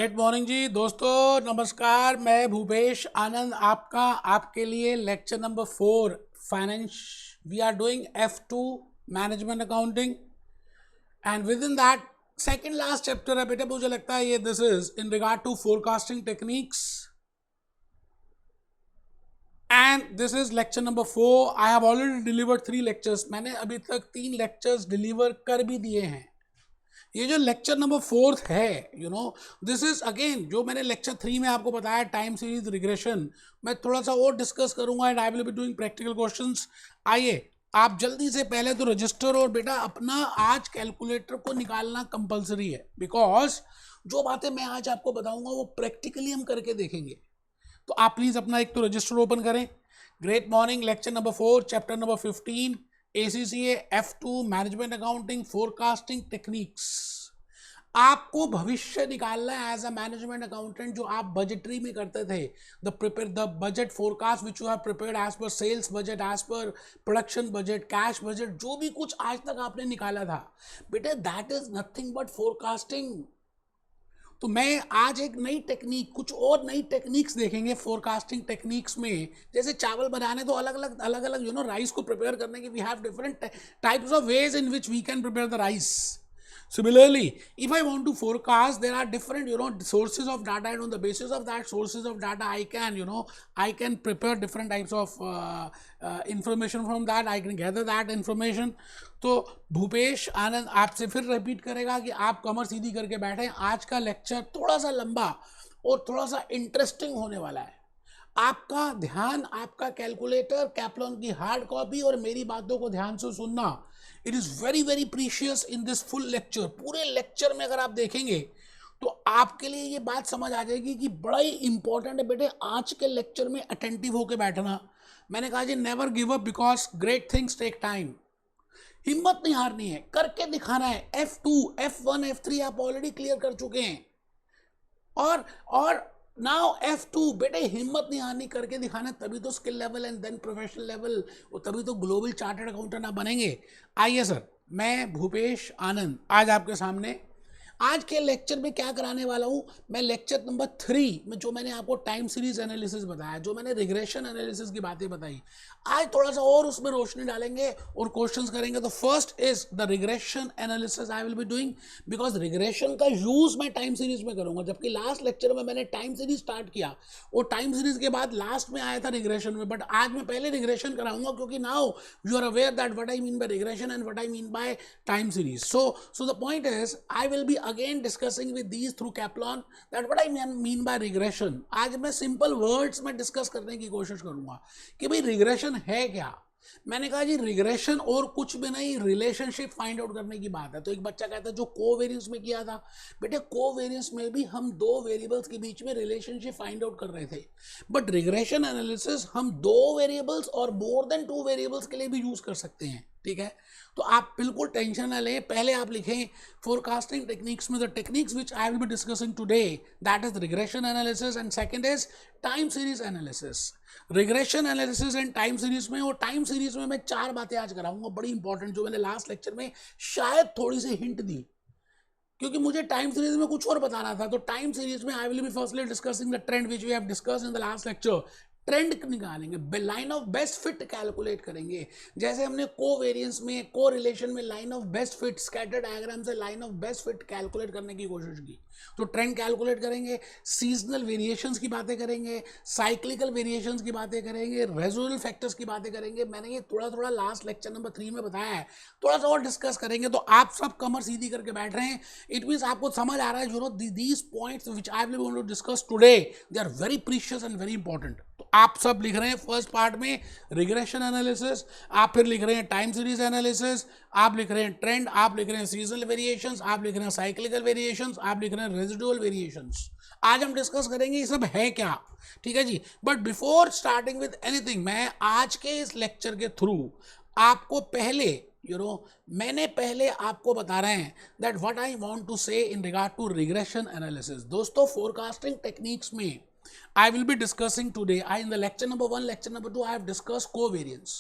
Great morning जी दोस्तों, नमस्कार। मैं भूपेश आनंद आपके लिए lecture number 4 finance we are doing F2 management accounting and with in that second last chapter है बेटा। मुझे लगता है ये this is in regard to forecasting techniques and this is lecture number 4। I have already delivered 3 lectures. मैंने अभी तक 3 lectures deliver कर भी दिए हैं। ये जो लेक्चर नंबर 4 है, दिस इज अगेन जो मैंने लेक्चर 3 में आपको बताया, टाइम सीरीज रिग्रेशन। मैं थोड़ा सा और डिस्कस करूंगा and I will be doing practical questions. आइए आप जल्दी से पहले तो रजिस्टर और बेटा अपना आज कैलकुलेटर को निकालना कंपलसरी है, बिकॉज जो बातें मैं आज आपको बताऊंगा वो प्रैक्टिकली हम करके देखेंगे। तो आप प्लीज अपना एक तो रजिस्टर ओपन करें। Great morning, lecture number 4, chapter number 15, ACCA F2 management accounting forecasting techniques. आपको भविष्य निकालना है एज अ मैनेजमेंट अकाउंटेंट, जो आप बजटरी में करते थे। The budget forecast which you have prepared as per sales budget, as per production budget, cash budget, जो भी कुछ आज तक आपने निकाला था बेटे, that is nothing but forecasting. तो मैं आज एक नई टेक्निक, कुछ और नई टेक्निक्स देखेंगे फोरकास्टिंग टेक्निक्स में। जैसे चावल बनाने तो अलग अलग राइस को प्रिपेयर करने के we have different types of ways in which we can prepare the rice. Similarly, if I want to forecast, there are different, sources of data, and on the basis of that sources of data, I can prepare different types of information from that. I can gather that information. तो भूपेश आनंद आपसे फिर repeat करेगा कि आप कमर सीधी करके बैठे। आज का लेक्चर थोड़ा सा लंबा और थोड़ा सा इंटरेस्टिंग होने वाला है। आपका ध्यान, आपका कैलकुलेटर, कैप्लॉन की हार्ड कॉपी और मेरी बातों को ध्यान से सुनना, it is very very precious in this full lecture. पूरे लेक्चर में अगर आप देखेंगे तो आपके लिए ये बात समझ आ जाएगी कि बड़ा ही इंपॉर्टेंट है बेटे आज के लेक्चर में अटेंटिव होकर बैठना। मैंने कहा जी never give up because great things take time. हिम्मत नहीं हारनी है, करके दिखाना है। F2, F1, F3 आप ऑलरेडी क्लियर कर चुके हैं और नाउ F2 बेटे हिम्मत नहीं हारनी, करके दिखाना, तभी तो skill level and then professional level, और तभी तो ग्लोबल चार्टर्ड अकाउंटेंट आप बनेंगे। आइए सर, मैं भूपेश आनंद आज आपके सामने आज के लेक्चर में क्या कराने वाला हूं। मैं लेक्चर नंबर 3 में जो मैंने आपको टाइम सीरीज एनालिसिस बताया, जो मैंने रिग्रेशन एनालिसिस की बातें बताई, आज थोड़ा सा और उसमें रोशनी डालेंगे और क्वेश्चंस करेंगे। तो first is the regression analysis I will be doing, because regression का यूज मैं टाइम सीरीज में करूंगा। जबकि लास्ट लेक्चर में मैंने टाइम सीरीज स्टार्ट किया और टाइम सीरीज के बाद लास्ट में आया था रिग्रेशन में, बट आज मैं पहले रिग्रेशन कराऊंगा, क्योंकि now you are aware that what I mean by regression and what I mean by time series. So the point is I will be again discussing with these through Kaplan that what I mean by regression. आज मैं simple words में discuss करने की कोशिश करूंगा कि भाई regression है क्या। मैंने कहा जी रिग्रेशन और कुछ भी नहीं, रिलेशनशिप फाइंड आउट करने की बात है। तो एक बच्चा कहता है जो कोवेरियंस में किया था, बेटे कोवेरियंस में भी हम 2 वेरिएबल्स के बीच में रिलेशनशिप फाइंड आउट कर रहे थे, बट रिग्रेशन एनालिसिस हम 2 वेरिएबल्स और मोर देन 2 वेरिएबल्स के लिए भी यूज कर सकते हैं। ठीक है, तो आप बिल्कुल टेंशन ना लें। पहले आप लिखें फोरकास्टिंग टेक्निक्स में the techniques which I will be discussing today, that is regression analysis and second is time series analysis. Regression analysis and time series में, और टाइम सीरीज में मैं 4 बातें आज कराऊंगा बड़ी इंपॉर्टेंट, जो मैंने लास्ट लेक्चर में शायद थोड़ी सी हिंट दी, क्योंकि मुझे टाइम सीरीज में कुछ और बताना था। तो टाइम सीरीज में I will be firstly discussing the trend which we have discussed in the last lecture. Trend निकालेंगे, line of best fit calculate करेंगे। जैसे हमने कोवेरियंस में, को रिलेशन में line of best fit, scatter diagram से line of best fit calculate करने की कोशिश की, तो ट्रेंड कैलकुलेट करेंगे। सीजनल वेरिएशंस की बातें करेंगे, साइक्लिकल वेरिएशंस की बातें करेंगे, रेजिडुअल फैक्टर्स की बातें करेंगे। मैंने ये थोड़ा थोड़ा लास्ट लेक्चर नंबर 3 में बताया है, थोड़ा सा और डिस्कस करेंगे। तो आप सब कमर सीधी करके बैठ रहे हैं, इट मीन्स आपको समझ आ रहा है these points which I will going to discuss today, they are very precious and very important. तो आप सब लिख रहे हैं फर्स्ट पार्ट में रिग्रेशन एनालिसिस, आप फिर लिख रहे हैं टाइम सीरीज एनालिसिस, आप लिख रहे हैं ट्रेंड, आप लिख रहे हैं सीजनल वेरिएशंस, आप लिख रहे हैं साइक्लिकल वेरिएशंस, आप लिख रहे हैं रेजिडुअल वेरिएशंस। आज हम डिस्कस करेंगे ये सब है क्या। ठीक है जी, but before starting with anything, मैं आज के इस लेक्चर के थ्रू आपको पहले मैंने पहले आपको बता रहे हैं that what I want to say in regard to regression analysis. दोस्तों फोरकास्टिंग टेक्निक्स में I will be discussing today. In the lecture number 1, lecture number 2, I have discussed covariance.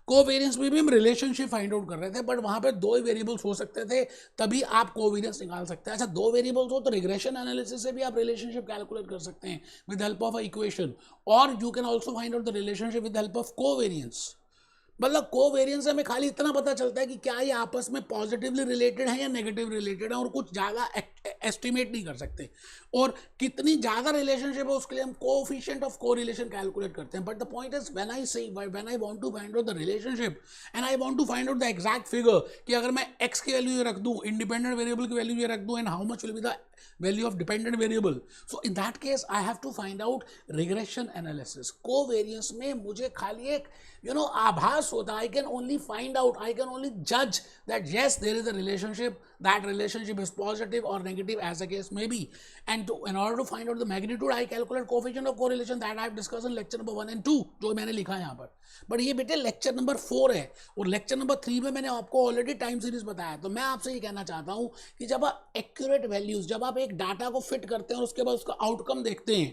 Covariance में भी हम रिलेशनशिप फाइंड आउट कर रहे थे, but वहां पे दो ही वेरिएबल्स हो सकते थे, तभी आप कोवेरियंस निकाल सकते हैं। अच्छा, दो वेरिएबल्स हो तो रिग्रेशन एनालिसिस से भी आप रिलेशनशिप कैलकुलेट कर सकते हैं with help of a equation, और you can also find out the relationship with help of covariance. मतलब कोवेरियंस से हमें खाली इतना पता चलता है कि क्या ये आपस में पॉजिटिवली रिलेटेड है या नेगेटिव रिलेटेड है, और कुछ ज़्यादा एस्टिमेट नहीं कर सकते। और कितनी ज़्यादा रिलेशनशिप है उसके लिए हम कोएफिशिएंट ऑफ कोरिलेशन कैलकुलेट करते हैं। But the point is when I want to find out the relationship and I want to find out the exact figure, कि अगर मैं एक्स की वैल्यू ये रख दूं, इंडिपेंडेंट वेरिएबल की वैल्यू ये रख दूं, and how much will be the value of dependent variable, so in that case I have to find out regression analysis. covariance में मुझे खाली एक आभास होता है, I can only find out, I can only judge that yes there is a relationship, that relationship is positive or negative as the case may be, and in order to find out the magnitude I calculate coefficient of correlation that I have discussed in lecture number 1 and 2 जो मैंने लिखा है यहाँ पर। But ये बेटे lecture number 4 है, और लेक्चर नंबर 3 में मैंने आपको ऑलरेडी टाइम सीरीज बताया। तो मैं आपसे ये कहना चाहता हूँ कि जब आप एक्यूरेट वैल्यूज, जब आप एक डाटा को फिट करते हैं और उसके बाद उसका आउटकम देखते हैं,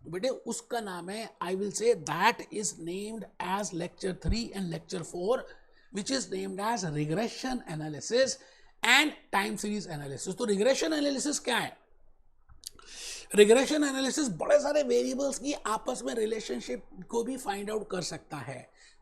तो बेटे उसका नाम है, I will say that is named as lecture 3 and lecture 4 which is named as regression analysis and time series analysis. तो रिग्रेशन एनालिसिस क्या है? रिग्रेशन एनालिसिस बड़े सारे वेरिएबल्स की आपस में रिलेशनशिप को भी फाइंड आउट कर सकता है।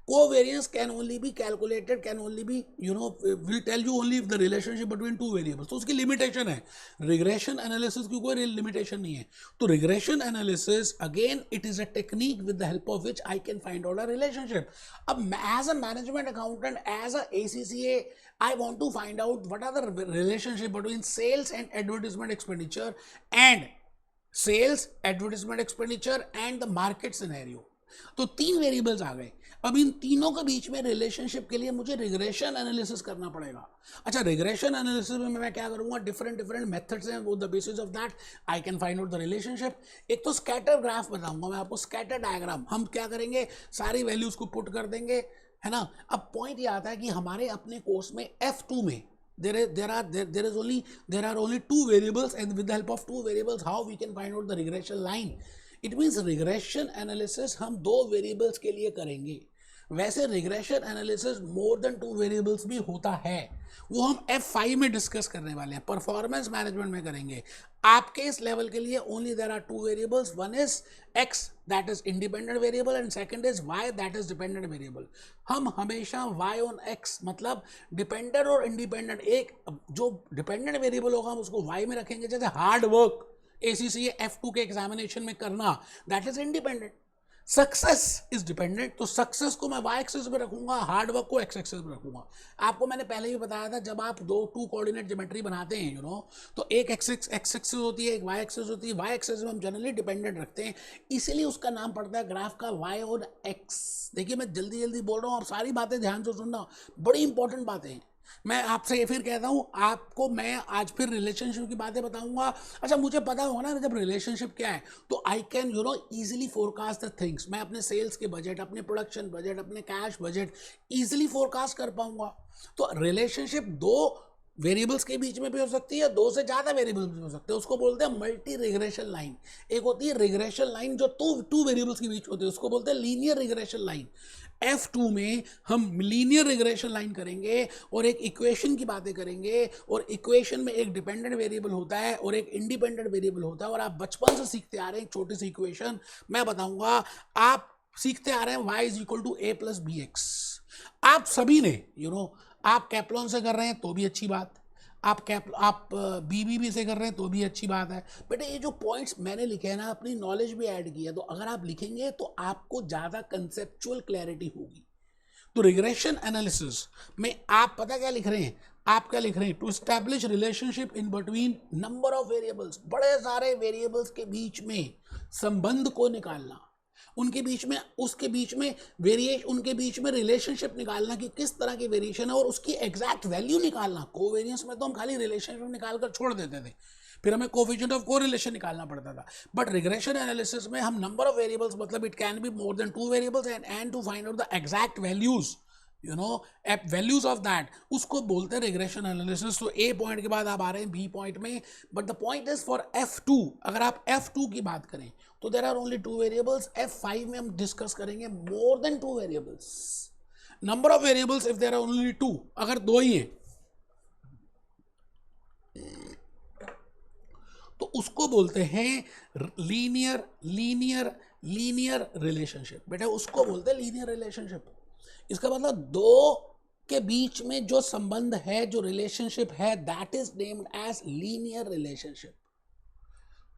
Covariance can only be calculated, can only be will tell you only the relationship between two variables, तो उसकी लिमिटेशन है। रिग्रेशन एनालिसिस की कोई लिमिटेशन नहीं है। तो regression analysis again it is a technique with the help of which I can find out a relationship. अब as a management accountant, as a ACCA, I want to find out what are the relationship between sales and advertisement expenditure and sales, advertisement expenditure and the market scenario. तो 3 variables आ गए। अब इन तीनों के बीच में relationship के लिए मुझे regression analysis करना पड़ेगा। अच्छा, रिग्रेशन एनालिसिस में मैं क्या करूंगा, डिफरेंट मेथड्स हैं, वो the basis of that I can find out the relationship. एक तो स्कैटर ग्राफ बताऊंगा मैं आपको, स्कैटर डायग्राम। हम क्या करेंगे, सारी वैल्यूज को पुट कर देंगे, है ना। अब पॉइंट ये आता है कि हमारे अपने कोर्स में F2 में there are only 2 variables, and with the help of 2 variables how we can find out the regression line. It means regression analysis हम 2 variables के लिए करेंगे। वैसे रिग्रेशन एनालिसिस मोर देन 2 वेरिएबल्स भी होता है, वो हम F5 में डिस्कस करने वाले हैं, परफॉर्मेंस मैनेजमेंट में करेंगे। आपके इस लेवल के लिए only there are 2 variables, one is x that is independent variable and second is y that is dependent variable. हम हमेशा y ऑन x मतलब डिपेंडेंट और इंडिपेंडेंट, एक जो डिपेंडेंट वेरिएबल होगा हम उसको y में रखेंगे, जैसे हार्ड वर्क ACCA F2 के एग्जामिनेशन में करना, that is independent. Success is dependent, तो सक्सेस को मैं y एक्सिस पे रखूंगा, हार्ड वर्क को x एक्सिस पे रखूंगा। आपको मैंने पहले भी बताया था, जब आप 2 कोऑर्डिनेट ज्योमेट्री बनाते हैं तो एक x एक्सिस होती है, एक y एक्सिस होती है। y एक्सिस में हम जनरली डिपेंडेंट रखते हैं, इसीलिए उसका नाम पड़ता है ग्राफ का y और x। देखिए मैं जल्दी बोल रहा हूँ, आप सारी बातें ध्यान से सुनना, बड़ी इंपॉर्टेंट बातें हैं। मैं आपसे ये फिर कहता हूँ, आपको मैं आज फिर रिलेशनशिप की बातें बताऊंगा। अच्छा, मुझे पता होगा ना जब रिलेशनशिप क्या है, तो I can easily forecast the things. मैं अपने सेल्स के बजट, अपने प्रोडक्शन बजट, अपने कैश बजट इजीली फोरकास्ट कर पाऊंगा। तो रिलेशनशिप 2 वेरिएबल्स के बीच में भी हो सकती है, 2 से ज़्यादा वेरिएबल्स भी हो सकते हैं, उसको बोलते हैं मल्टी रिग्रेशन लाइन। एक होती है रिग्रेशन लाइन जो 2 वेरिएबल्स के बीच होती है, उसको बोलते हैं लीनियर रिग्रेशन लाइन। F2 में हम लीनियर रिग्रेशन लाइन करेंगे और एक इक्वेशन की बातें करेंगे, और इक्वेशन में एक डिपेंडेंट वेरिएबल होता है और एक इंडिपेंडेंट वेरिएबल होता है, और आप बचपन से सीखते आ रहे हैं। एक छोटी सी इक्वेशन मैं बताऊंगा, आप सीखते आ रहे हैं y is equal to a plus bx। आप सभी ने आप कैप्लॉन से कर रहे हैं तो भी अच्छी बात, आप BBB से कर रहे हैं तो भी अच्छी बात है। बेटे ये जो पॉइंट्स मैंने लिखे हैं ना, अपनी नॉलेज भी ऐड की है, तो अगर आप लिखेंगे तो आपको ज़्यादा कंसेप्चुअल क्लैरिटी होगी। तो रिग्रेशन एनालिसिस में आप पता क्या लिख रहे हैं, आप क्या लिख रहे हैं, to establish relationship in between number of variables, बड़े सारे वेरिएबल्स के बीच में संबंध को निकालना, उनके बीच में, उसके बीच में वेरिएशन, उनके बीच में रिलेशनशिप निकालना कि किस तरह की वेरिएशन है, और उसकी एग्जैक्ट वैल्यू निकालना। कोवेरियंस में तो हम खाली रिलेशनशिप निकालकर छोड़ देते थे, फिर हमें कोएफिशिएंट ऑफ कोरिलेशन निकालना पड़ता था। बट रिग्रेशन एनालिसिस में हम नंबर ऑफ वेरिएबल्स, मतलब it can be more than 2 variables, and to find out the exact values, values of that, उसको बोलते हैं रिग्रेशन एनालिसिस। तो A पॉइंट के बाद आप आ रहे हैं B पॉइंट में, but the point is for F2, अगर आप F2 की बात करें तो there are only 2 variables. F5 में हम डिस्कस करेंगे more than 2 variables, number of variables if there are only 2, अगर 2 ही हैं तो उसको बोलते हैं लीनियर लीनियर लीनियर रिलेशनशिप। बेटा उसको बोलते हैं लीनियर रिलेशनशिप। इसका मतलब दो के बीच में जो संबंध है, जो रिलेशनशिप है, that is named as linear relationship.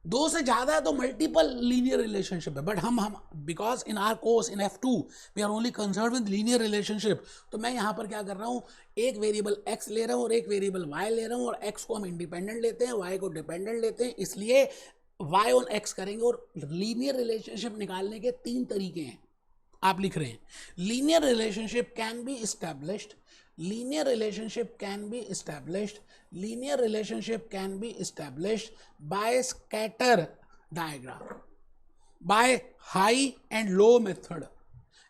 दो से ज्यादा है तो मल्टीपल लीनियर रिलेशनशिप है, बट हम because in our course in F2 we are only concern with linear relationship. तो मैं यहाँ पर क्या कर रहा हूँ, एक वेरिएबल x ले रहा हूँ और एक वेरिएबल y ले रहा हूँ, और x को हम इंडिपेंडेंट लेते हैं, y को डिपेंडेंट लेते हैं, इसलिए y ऑन x करेंगे। और लीनियर रिलेशनशिप निकालने के 3 तरीके हैं, आप लिख रहे हैं। Linear relationship can be established, linear relationship can be established, linear relationship can be established by scatter diagram, by high and low method,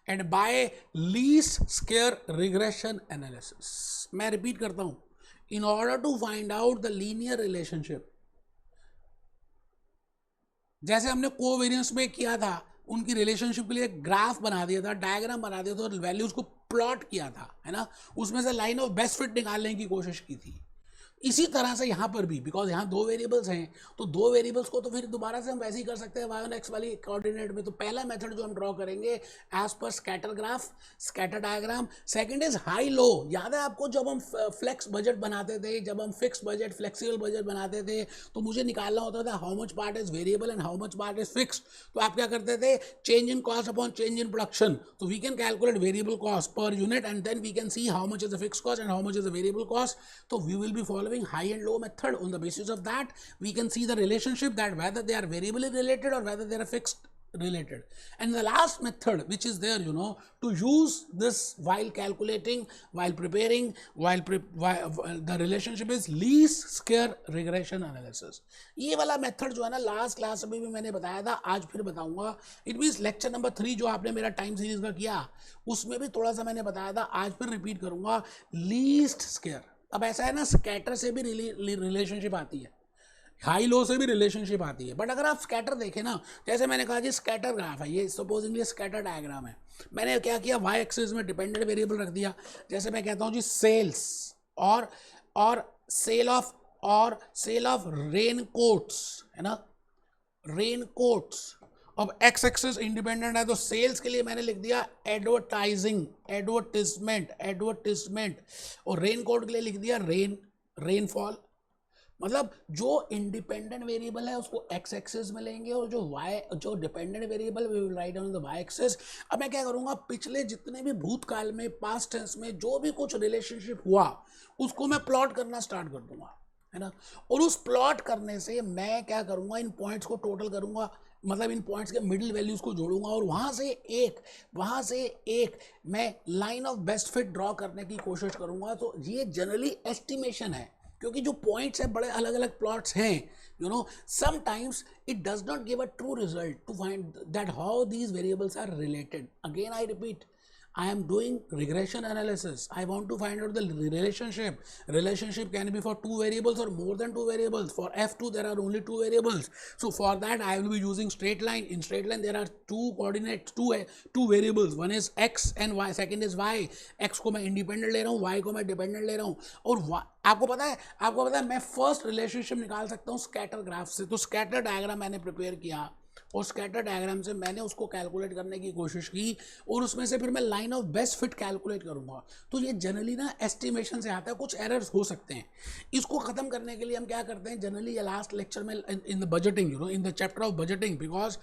and by least square regression analysis. मैं repeat करता हूं, in order to find out the linear relationship, जैसे हमने covariance में किया था, उनकी relationship के लिए ग्राफ बना दिया था, डायग्राम बना दिया था और वैल्यूज को प्लॉट किया था, है ना, उसमें से लाइन ऑफ बेस्ट फिट निकालने की कोशिश की थी। इसी तरह से यहाँ पर भी, बिकॉज यहाँ 2 वेरिएबल्स हैं, तो 2 वेरिएबल्स को तो फिर दोबारा से हम वैसे ही कर सकते हैं y on x वाली कोऑर्डिनेट में। तो पहला मेथड जो हम ड्रॉ करेंगे as per scatter graph, scatter diagram. Second is high low. याद है आपको जब हम फ्लेक्स बजट बनाते थे, जब हम फिक्स बजट, फ्लेक्सिबल बजट बनाते थे, तो मुझे निकालना होता था how much part is variable and how much part is fix. तो आप क्या करते थे, change in cost upon change in production. तो we can calculate variable cost per unit and then we can see how much is the fix cost and how much is the variable cost. तो we will be following high and low method. On the basis of that we can see the relationship, that whether they are variably related or whether they are fixed related. And the last method which is there, you know, to use this while calculating, while preparing, the relationship is least square regression analysis. ये वाला method जो है ना, last class में भी मैंने बताया था, आज फिर बताऊंगा। इट मीन्स लेक्चर नंबर 3 जो आपने मेरा टाइम सीरीज का किया, उसमें भी थोड़ा सा मैंने बताया था, आज फिर रिपीट करूंगा। लीस्ट स्क्वायर, अब ऐसा है ना, स्कैटर से भी रिलेशनशिप आती है, हाई लो से भी रिलेशनशिप आती है, बट अगर आप स्कैटर देखें ना, जैसे मैंने कहा जी स्कैटर ग्राफ है, ये सपोजिंगली स्कैटर डायग्राम है। मैंने क्या किया, वाई एक्सिस में डिपेंडेंट वेरिएबल रख दिया। जैसे मैं कहता हूँ जी सेल्स और सेल ऑफ रेन कोट्स, है ना, रेन कोट्स। अब एक्स एक्सिस इंडिपेंडेंट है, तो सेल्स के लिए मैंने लिख दिया एडवर्टाइजिंग, एडवर्टिजमेंट, और रेन कोट के लिए लिख दिया रेनफॉल। मतलब जो इंडिपेंडेंट वेरिएबल है उसको एक्स एक्सिस में लेंगे, और जो dependent variable we will write on the Y axis. अब मैं क्या करूंगा, पिछले जितने भी भूतकाल में, पास्ट टेंस में जो भी कुछ रिलेशनशिप हुआ, उसको मैं प्लॉट करना स्टार्ट कर दूंगा, है ना। और उस प्लॉट करने से मैं क्या करूंगा, इन पॉइंट्स को टोटल करूंगा, मतलब इन पॉइंट्स के मिडिल वैल्यूज को जोड़ूंगा, और वहां से एक मैं line of best fit draw करने की कोशिश करूंगा। तो ये जनरली एस्टिमेशन है, क्योंकि जो पॉइंट्स है बड़े अलग अलग प्लॉट्स हैं, you know, sometimes it does not give a true result to find that how these variables are related. Again I repeat, I am doing regression analysis. I want to find out the relationship. Relationship can be for 2 variables or more than 2 variables. For F2 there are only 2 variables. So for that I will be using straight line. In straight line there are 2 coordinates, two variables. One is x and y. Second is y. x को मैं independent ले रहा हूँ, y को मैं dependent ले रहा हूँ। और आपको पता है मैं फर्स्ट रिलेशनशिप निकाल सकता हूँ स्कैटर ग्राफ से। तो स्कैटर डायग्राम मैंने प्रिपेयर किया, और स्कैटर डायग्राम से मैंने उसको कैलकुलेट करने की कोशिश की, और उसमें से फिर मैं line of best fit calculate करूंगा। तो ये जनरली ना एस्टिमेशन से आता है, कुछ एरर्स हो सकते हैं। इसको खत्म करने के लिए हम क्या करते हैं, जनरली ये लास्ट लेक्चर में in the budgeting, you know, in the chapter of budgeting, because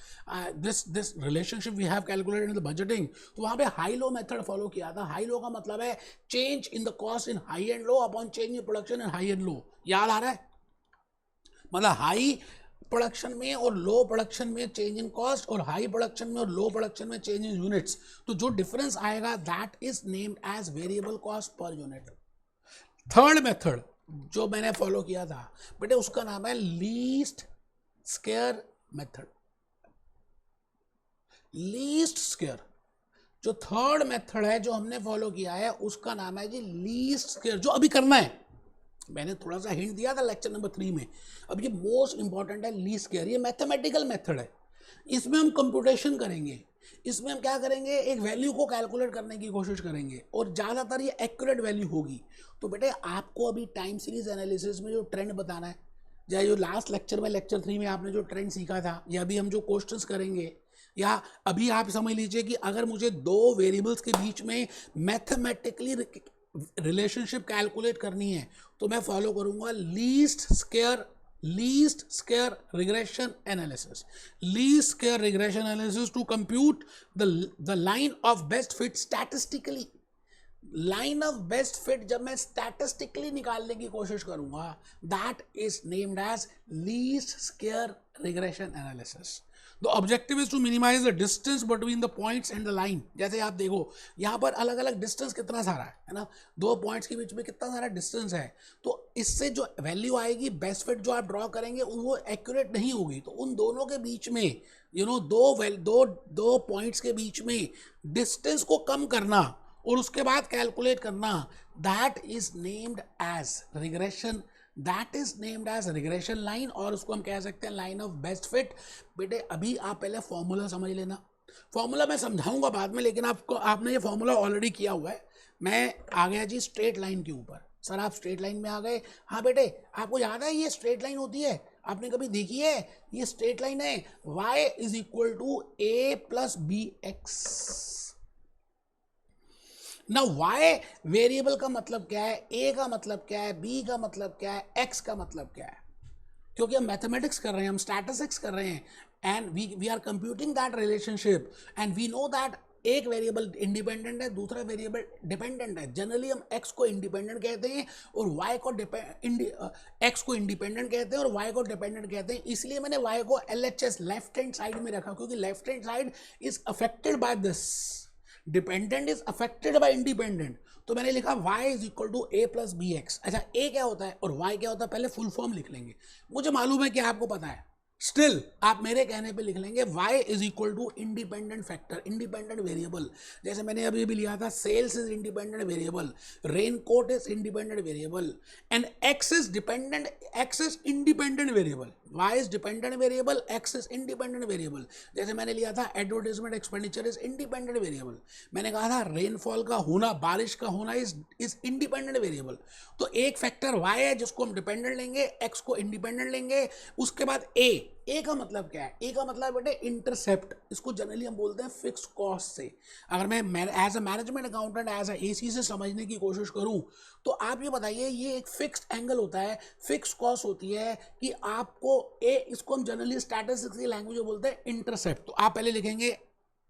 this relationship we have calculated in the budgeting. तो वहाँ पे हाई लो मेथड फॉलो किया था। हाई लो का मतलब है change in the cost in high and low upon change in production in high and low. याद आ रहा है, मतलब हाई प्रोडक्शन में और लो प्रोडक्शन में चेंज इन कॉस्ट, और हाई प्रोडक्शन में और लो प्रोडक्शन में चेंज इन यूनिट्स। तो जो डिफरेंस आएगा that is named as variable cost per unit. Third method जो मैंने फॉलो किया था बेटे, उसका नाम है least square method. Least square जो थर्ड मेथड है जो हमने फॉलो किया है, उसका नाम है जी लीस्ट स्क्वायर। जो अभी करना है, मैंने थोड़ा सा हिंट दिया था लेक्चर नंबर 3 में। अब ये मोस्ट इंपॉर्टेंट है लीस्ट स्क्वायर। ये मैथमेटिकल मेथड है, इसमें हम कंप्यूटेशन करेंगे। इसमें हम क्या करेंगे, एक वैल्यू को कैलकुलेट करने की कोशिश करेंगे और ज़्यादातर ये एक्यूरेट वैल्यू होगी। तो बेटे आपको अभी टाइम सीरीज एनालिसिस में जो ट्रेंड बताना है, या जो लास्ट लेक्चर में लेक्चर 3 में आपने जो ट्रेंड सीखा था, या अभी हम जो क्वेश्चंस करेंगे, या अभी आप समझ लीजिए कि अगर मुझे दो वेरिएबल्स के बीच में मैथमेटिकली रिलेशनशिप कैलकुलेट करनी है तो मैं फॉलो करूंगा least square regression analysis. Least square regression analysis to compute the line of best fit statistically. Line of best fit जब मैं स्टैटिस्टिकली निकालने की कोशिश करूंगा, that is named as least square regression analysis. The objective is to minimize the distance between the points and the line. जैसे आप देखो यहाँ पर अलग अलग डिस्टेंस कितना सारा है ना, दो पॉइंट्स के बीच में कितना सारा डिस्टेंस है, तो इससे जो वैल्यू आएगी बेस्ट फिट जो आप ड्रॉ करेंगे वो एक्यूरेट नहीं होगी। तो उन दोनों के बीच में दो पॉइंट्स के बीच में डिस्टेंस को कम करना और उसके बाद कैलकुलेट करना, that is named as regression, that is named as regression line, और उसको हम कह सकते हैं लाइन ऑफ बेस्ट फिट। बेटे अभी आप पहले फॉर्मूला समझ लेना, फॉर्मूला मैं समझाऊंगा बाद में, लेकिन आपने ये फॉर्मूला ऑलरेडी किया हुआ है। मैं आ गया जी स्ट्रेट लाइन के ऊपर। सर आप स्ट्रेट लाइन में आ गए, हाँ बेटे आपको याद है ये स्ट्रेट लाइन होती है, आपने कभी देखी है, ये स्ट्रेट लाइन है, y is equal to a plus b x. ना y वेरिएबल का मतलब क्या है, a का मतलब क्या है, b का मतलब क्या है, x का मतलब क्या है, क्योंकि हम मैथमेटिक्स कर रहे हैं, हम स्टैटिस्टिक्स कर रहे हैं, and we are computing that relationship, and we know that एक वेरिएबल इंडिपेंडेंट है, दूसरा वेरिएबल डिपेंडेंट है। जनरली हम x को इंडिपेंडेंट कहते हैं और y को x को इंडिपेंडेंट कहते हैं और y को डिपेंडेंट कहते हैं। इसलिए मैंने y को LHS लेफ्ट हैंड साइड में रखा, क्योंकि left hand side is affected by this, dependent is affected by independent. तो मैंने लिखा y is equal to a plus b x. अच्छा a क्या होता है और y क्या होता है, पहले फुल फॉर्म लिख लेंगे, मुझे मालूम है कि आपको पता है, स्टिल आप मेरे कहने पे लिख लेंगे y is equal to independent factor, independent variable. जैसे मैंने अभी भी लिया था, sales is independent variable, raincoat is independent variable, and x is dependent, x is independent variable, y is dependent variable, x is independent variable. जैसे मैंने लिया था advertisement expenditure is independent variable, मैंने कहा था रेनफॉल का होना, बारिश का होना इज इंडिपेंडेंट वेरिएबल। तो एक फैक्टर y है जिसको हम डिपेंडेंट लेंगे, x को इंडिपेंडेंट लेंगे, उसके बाद a का मतलब क्या है, a का मतलब बेटे इंटरसेप्ट, इसको जनरली हम बोलते हैं फिक्स कॉस्ट से। अगर मैं as a management accountant as a AC से समझने की कोशिश करूं तो आप ये बताइए, ये एक फिक्स्ड एंगल होता है, फिक्स कॉस्ट होती है कि आपको इसको हम जनरली स्टैटिस्टिक्स की लैंग्वेज में बोलते हैं इंटरसेप्ट। तो आप पहले लिखेंगे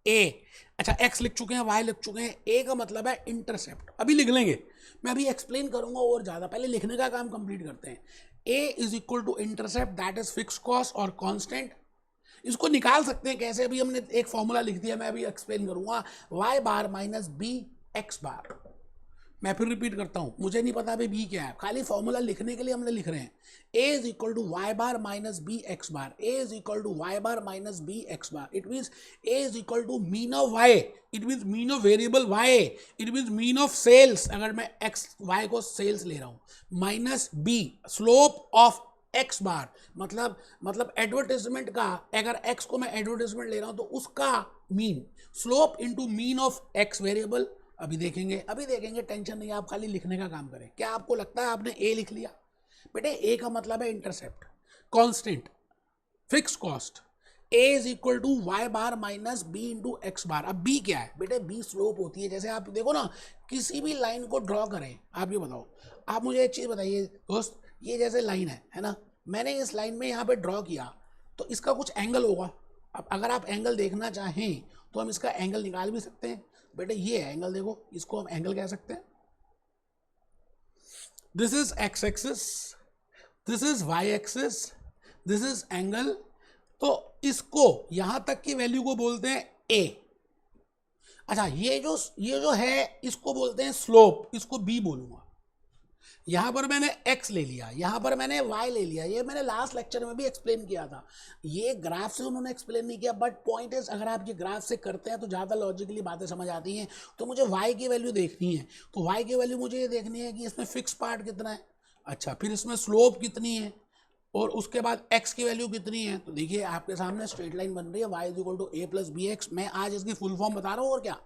a, अच्छा x लिख चुके हैं, y लिख चुके हैं, a का मतलब है इंटरसेप्ट, अभी लिख लेंगे, मैं अभी एक्सप्लेन करूंगा और ज़्यादा, पहले लिखने का काम कंप्लीट करते हैं। a is equal to intercept, that is fix cost और कांस्टेंट। इसको निकाल सकते हैं कैसे, अभी हमने एक फॉर्मूला लिख दिया, मैं अभी एक्सप्लेन करूंगा, y bar minus b x बार। मैं फिर रिपीट करता हूं, मुझे नहीं पता अभी बी क्या है, खाली फॉर्मूला लिखने के लिए हमने लिख रहे हैं, a is equal to Y bar minus b x bar, a is equal to Y bar minus b x bar. It means a is equal to mean of y, it means mean of variable y, it means mean of sales, अगर मैं x y को sales ले रहा हूँ, minus b slope of x bar, मतलब advertisement का, अगर x को मैं एडवर्टाइजमेंट ले रहा हूँ तो उसका mean, slope into mean of x variable. अभी देखेंगे, टेंशन नहीं, आप खाली लिखने का काम करें। क्या आपको लगता है आपने a लिख लिया, बेटे a का मतलब है intercept, constant, fix cost, a is equal to Y bar minus B into X bar. अब b क्या है, बेटे b स्लोप होती है। जैसे आप देखो ना, किसी भी लाइन को ड्रॉ करें, आप ये बताओ, आप मुझे एक चीज़ बताइए दोस्त, ये जैसे लाइन है ना, मैंने इस लाइन में यहाँ पे ड्रॉ किया तो इसका कुछ एंगल होगा। अब अगर आप एंगल देखना चाहें तो हम इसका एंगल निकाल भी सकते हैं। बेटे ये एंगल देखो, इसको हम एंगल कह सकते हैं। This is x axis, this is y axis, this is angle. तो इसको यहां तक की वैल्यू को बोलते हैं a। अच्छा ये जो है इसको बोलते हैं स्लोप, इसको b बोलूंगा। यहां पर मैंने x ले लिया, यहां पर मैंने y ले लिया, ये मैंने लास्ट लेक्चर में भी एक्सप्लेन किया था। ये ग्राफ से उन्होंने एक्सप्लेन नहीं किया, बट पॉइंट इज, अगर आप ये ग्राफ से करते हैं तो ज़्यादा लॉजिकली बातें समझ आती हैं। तो मुझे y की वैल्यू देखनी है, तो y की वैल्यू मुझे ये देखनी है कि इसमें फिक्स पार्ट कितना है, अच्छा फिर इसमें स्लोप कितनी है, और उसके बाद x की वैल्यू कितनी है, तो देखिए आपके सामने स्ट्रेट लाइन बन रही है y is equal to a plus b x. मैं आज इसकी फुल फॉर्म बता रहा हूँ, और क्या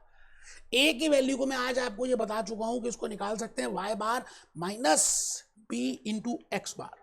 a की वैल्यू को मैं आज आपको ये बता चुका हूं कि इसको निकाल सकते हैं y bar minus B into X बार।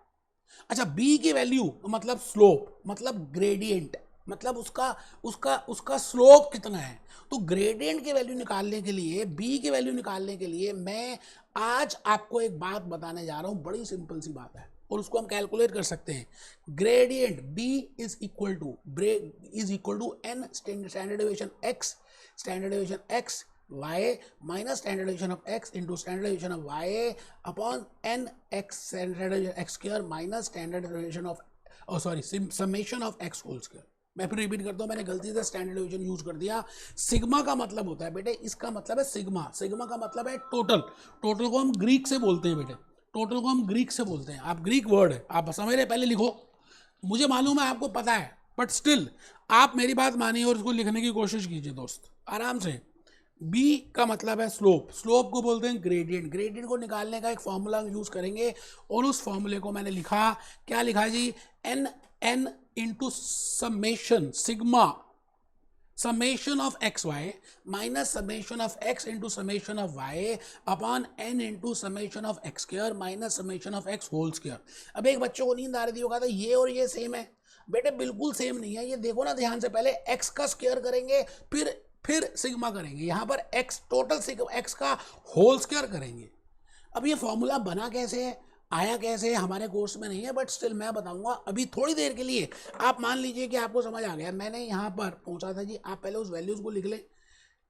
अच्छा, b की वैल्यू मतलब स्लोप, मतलब ग्रेडियंट, मतलब उसका उसका उसका स्लोप कितना है। तो ग्रेडियंट की वैल्यू निकालने के लिए, b की वैल्यू निकालने के लिए मैं आज आपको एक बात बताने जा रहा हूं, बड़ी सिंपल सी बात है और उसको हम कैलकुलेट कर सकते हैं। Gradient b is equal to n standard deviation x, standard deviation x y minus standard deviation of x into standard deviation of y upon n x standard x square minus standard deviation of summation of x whole square. मैं फिर repeat करता हूँ, मैंने गलती से standard deviation use कर दिया। Sigma का मतलब होता है बेटे, इसका मतलब है सिग्मा, सिग्मा का मतलब है टोटल। टोटल को हम ग्रीक से बोलते हैं बेटे, टोटल को हम ग्रीक से बोलते हैं। आप ग्रीक वर्ड है, आप समझ रहे, पहले लिखो। मुझे मालूम है आपको पता है, बट स्टिल आप मेरी बात मानिए और इसको लिखने की कोशिश कीजिए दोस्त, आराम से। b का मतलब है स्लोप, स्लोप को बोलते हैं ग्रेडियंट। ग्रेडियंट को निकालने का एक फॉर्मूला यूज करेंगे और उस फॉर्मूले को मैंने लिखा, क्या लिखा जी, n into summation sigma summation of xy minus summation of x into summation of y upon n into summation of x square minus summation of x whole square। अब एक बच्चों को नींद आ रही थी, वो कहा था ये और ये सेम है। बेटे बिल्कुल सेम नहीं है, ये देखो ना ध्यान से, पहले x का स्क्वायर करेंगे फिर सिग्मा करेंगे, यहाँ पर x टोटल सिग्मा x का होल स्क्वायर करेंगे। अब ये फॉर्मूला बना कैसे है, आया कैसे है, हमारे कोर्स में नहीं है, बट स्टिल मैं बताऊंगा अभी थोड़ी देर के लिए। आप मान लीजिए कि आपको समझ आ गया, मैंने यहाँ पर पहुंचा था जी, आप पहले उस वैल्यूज को लिख लें।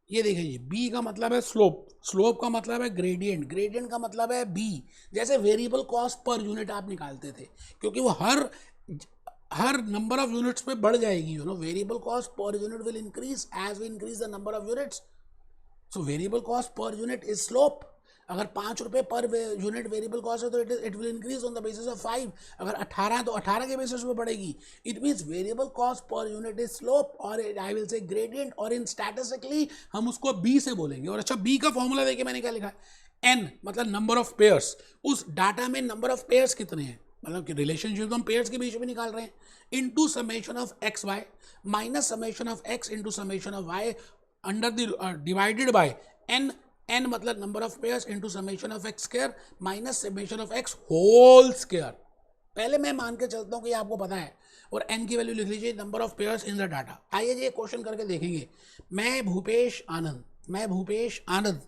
ये देखिए जी, b का मतलब है स्लोप, स्लोप का मतलब है ग्रेडियंट, ग्रेडियंट का मतलब है b। जैसे वेरिएबल कॉस्ट पर यूनिट आप निकालते थे, क्योंकि वो हर नंबर ऑफ यूनिट्स पे बढ़ जाएगी, variable cost per unit will increase as we increase the number of units. So variable cost per unit is slope. अगर 5 रुपये पर यूनिट वेरिएबल कॉस्ट है तो it will increase on the basis of 5। अगर 18 है तो 18 के basis पे बढ़ेगी। It means variable cost per unit is slope, और आई विल से ग्रेडियंट, और इन स्टैटिस्टिकली हम उसको बी से बोलेंगे। और अच्छा, बी का फॉर्मूला देखिए मैंने क्या लिखा है, एन मतलब नंबर ऑफ पेयर्स। उस डाटा में नंबर ऑफ पेयर्स कितने हैं, मतलब कि रिलेशनशिप तो हम पेयर्स के बीच में निकाल रहे हैं, into summation of x y minus summation of x into summation of y under the divided by n, n मतलब number of pairs into summation of x square minus summation of x whole square. पहले मैं मान के चलता हूं कि आपको पता है, और n की वैल्यू लिख लीजिए, number of pairs in the data. आइए जी एक क्वेश्चन करके देखेंगे। मैं भूपेश आनंद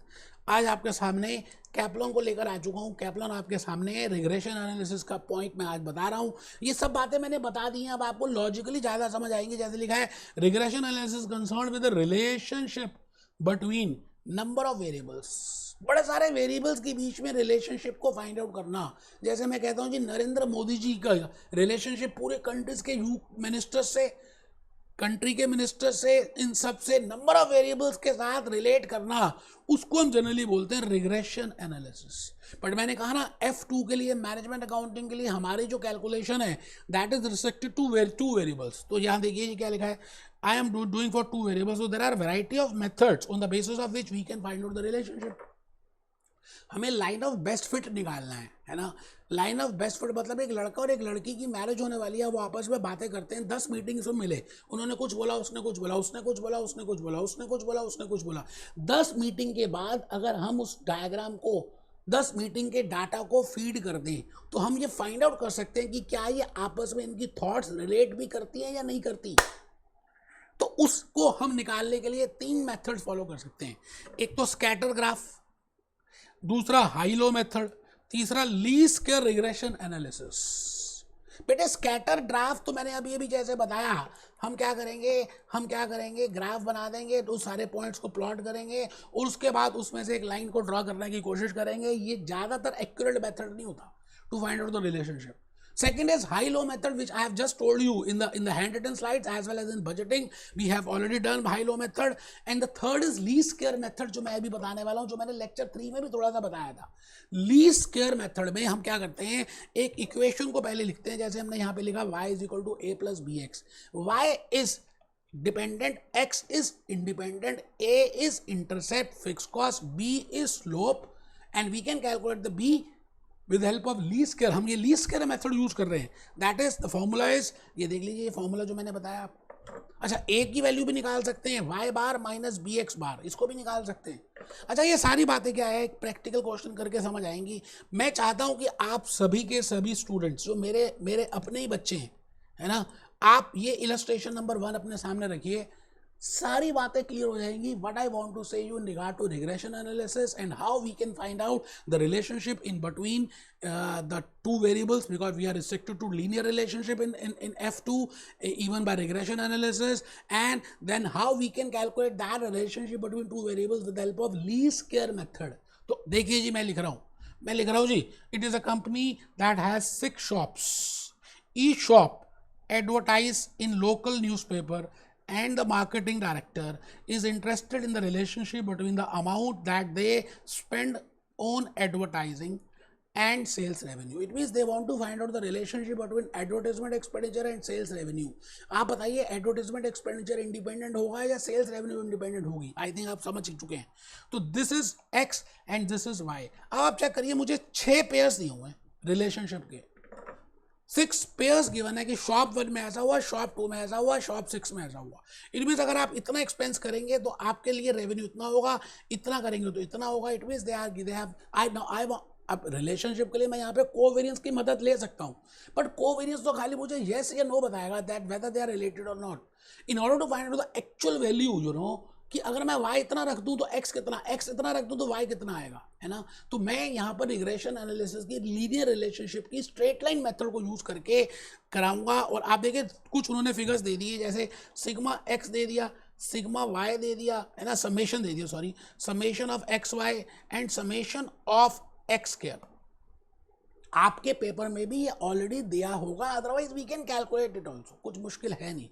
आज आपके सामने कैप्लॉन को लेकर आ चुका हूं। कैप्लॉन आपके सामने रिग्रेशन एनालिसिस का पॉइंट मैं आज बता रहा हूं। ये सब बातें मैंने बता दी हैं, अब आपको लॉजिकली ज़्यादा समझ आएंगी। जैसे लिखा है, regression analysis concern with the relationship between number of variables, बड़े सारे वेरिएबल्स के बीच में रिलेशनशिप को फाइंड आउट करना। जैसे मैं कहता हूं जी, नरेंद्र मोदी जी का रिलेशनशिप पूरे कंट्रीज के कंट्री के मिनिस्टर से, इन सब से नंबर ऑफ वेरिएबल्स के साथ रिलेट करना, उसको हम जनरली बोलते हैं रिग्रेशन एनालिसिस। बट मैंने कहा ना, F2 के लिए, मैनेजमेंट अकाउंटिंग के लिए हमारी जो कैलकुलेशन है that is restricted to two variables. तो यहाँ देखिए क्या लिखा है, I am doing for two variables, so there are variety of methods on the basis of which we can find out the relationship। हमें लाइन ऑफ बेस्ट फिट निकालना है ना। लाइन ऑफ बेस्ट फिट मतलब एक लड़का और एक लड़की की मैरिज होने वाली है, वो आपस में बातें करते हैं, 10 मीटिंग्स में मिले, उन्होंने कुछ बोला, उसने कुछ बोला, उसने कुछ बोला, उसने कुछ बोला, उसने कुछ बोला, उसने कुछ बोला। 10 मीटिंग के बाद अगर हम उस डायग्राम को, 10 मीटिंग के डाटा को फीड कर दें, तो हम ये फाइंड आउट कर सकते हैं कि क्या ये आपस में इनकी थॉट्स रिलेट भी करती हैं या नहीं करती। तो उसको हम निकालने के लिए 3 मेथड फॉलो कर सकते हैं। एक तो स्कैटर ग्राफ, दूसरा हाई लो मेथड, तीसरा लीस्ट स्क्वायर रिग्रेशन एनालिसिस। बेटे स्कैटर ग्राफ तो मैंने अभी अभी जैसे बताया, हम क्या करेंगे, ग्राफ बना देंगे, तो सारे पॉइंट्स को प्लॉट करेंगे और उसके बाद उसमें से एक लाइन को ड्रॉ करने की कोशिश करेंगे। ये ज़्यादातर एक्यूरेट मेथड नहीं होता to find out the relationship. Second is high-low method, which I have just told you in the handwritten slides as well as in budgeting. We have already done high-low method. And the third is least square method, जो मैं अभी बताने वाला हूँ, जो मैंने lecture 3 में भी थोड़ा सा बताया था। लीस्ट स्क्वायर मेथड में हम क्या करते हैं, एक इक्वेशन को पहले लिखते हैं, जैसे हमने यहाँ पे लिखा y is equal to a plus b x. y is dependent, x is independent, a is intercept, fix cost, b is slope, and we can calculate the b with help of least square, हम ये least square method use कर रहे हैं. That is the formula is, ये देख लीजिए ये formula जो मैंने बताया आपको. अच्छा, ए की वैल्यू भी निकाल सकते हैं, Y bar minus b x बार, इसको भी निकाल सकते हैं. अच्छा, ये सारी बातें क्या है, प्रैक्टिकल क्वेश्चन करके समझ आएंगी. मैं चाहता हूं कि आप सभी के सभी स्टूडेंट्स जो मेरे अपने ही बच्चे हैं, है ना, आप ये इलस्ट्रेशन नंबर 1 अपने सामने रखिए, सारी बातें क्लियर हो जाएंगी. What I want to say you in regard to regression analysis and how we can find out the relationship in between the two variables, because we are restricted to linear relationship in F2 even by regression analysis, and then how we can calculate that relationship between two variables with the help of least square method. तो देखिए जी, मैं लिख रहा हूँ जी. It is a company that has 6 shops. Each shop advertise in local newspaper, and the marketing director is interested in the relationship between the amount that they spend on advertising and sales revenue. It means they want to find out the relationship between advertisement expenditure and sales revenue. आप बताइए advertisement expenditure independent होगा या sales revenue independent होगी? I think आप समझ चुके हैं. तो this is X and this is Y. अब आप चेक करिए, मुझे 6 पेयर्स दिए हुए हैं रिलेशनशिप के. 6 पेयर्स गिवन है कि शॉप 1 में ऐसा हुआ, शॉप 2 में ऐसा हुआ, शॉप 6 में ऐसा हुआ. इट मीन्स अगर आप इतना एक्सपेंस करेंगे तो आपके लिए रेवेन्यू इतना होगा, इतना करेंगे तो इतना होगा. It means they have I अब रिलेशनशिप के लिए मैं यहाँ पे कोवेरियंस की मदद ले सकता हूँ, बट कोवेरियंस तो खाली मुझे येस या नो बताएगा that whether they are related और not. In order to find out the actual value, you know, कि अगर मैं y इतना रख दूं तो x कितना, x इतना रख दूं तो y कितना आएगा, है ना. तो मैं यहाँ पर रिग्रेशन एनालिसिस की लीनियर रिलेशनशिप की स्ट्रेट लाइन मेथड को यूज करके कराऊंगा. और आप देखिए कुछ उन्होंने फिगर्स दे दिए, जैसे सिग्मा x दे दिया, सिग्मा y दे दिया, है ना, समेशन दे दिया, sorry, summation of x y and summation of x square. आपके पेपर में भी ये ऑलरेडी दिया होगा, otherwise we can calculate it also, कुछ मुश्किल है नहीं.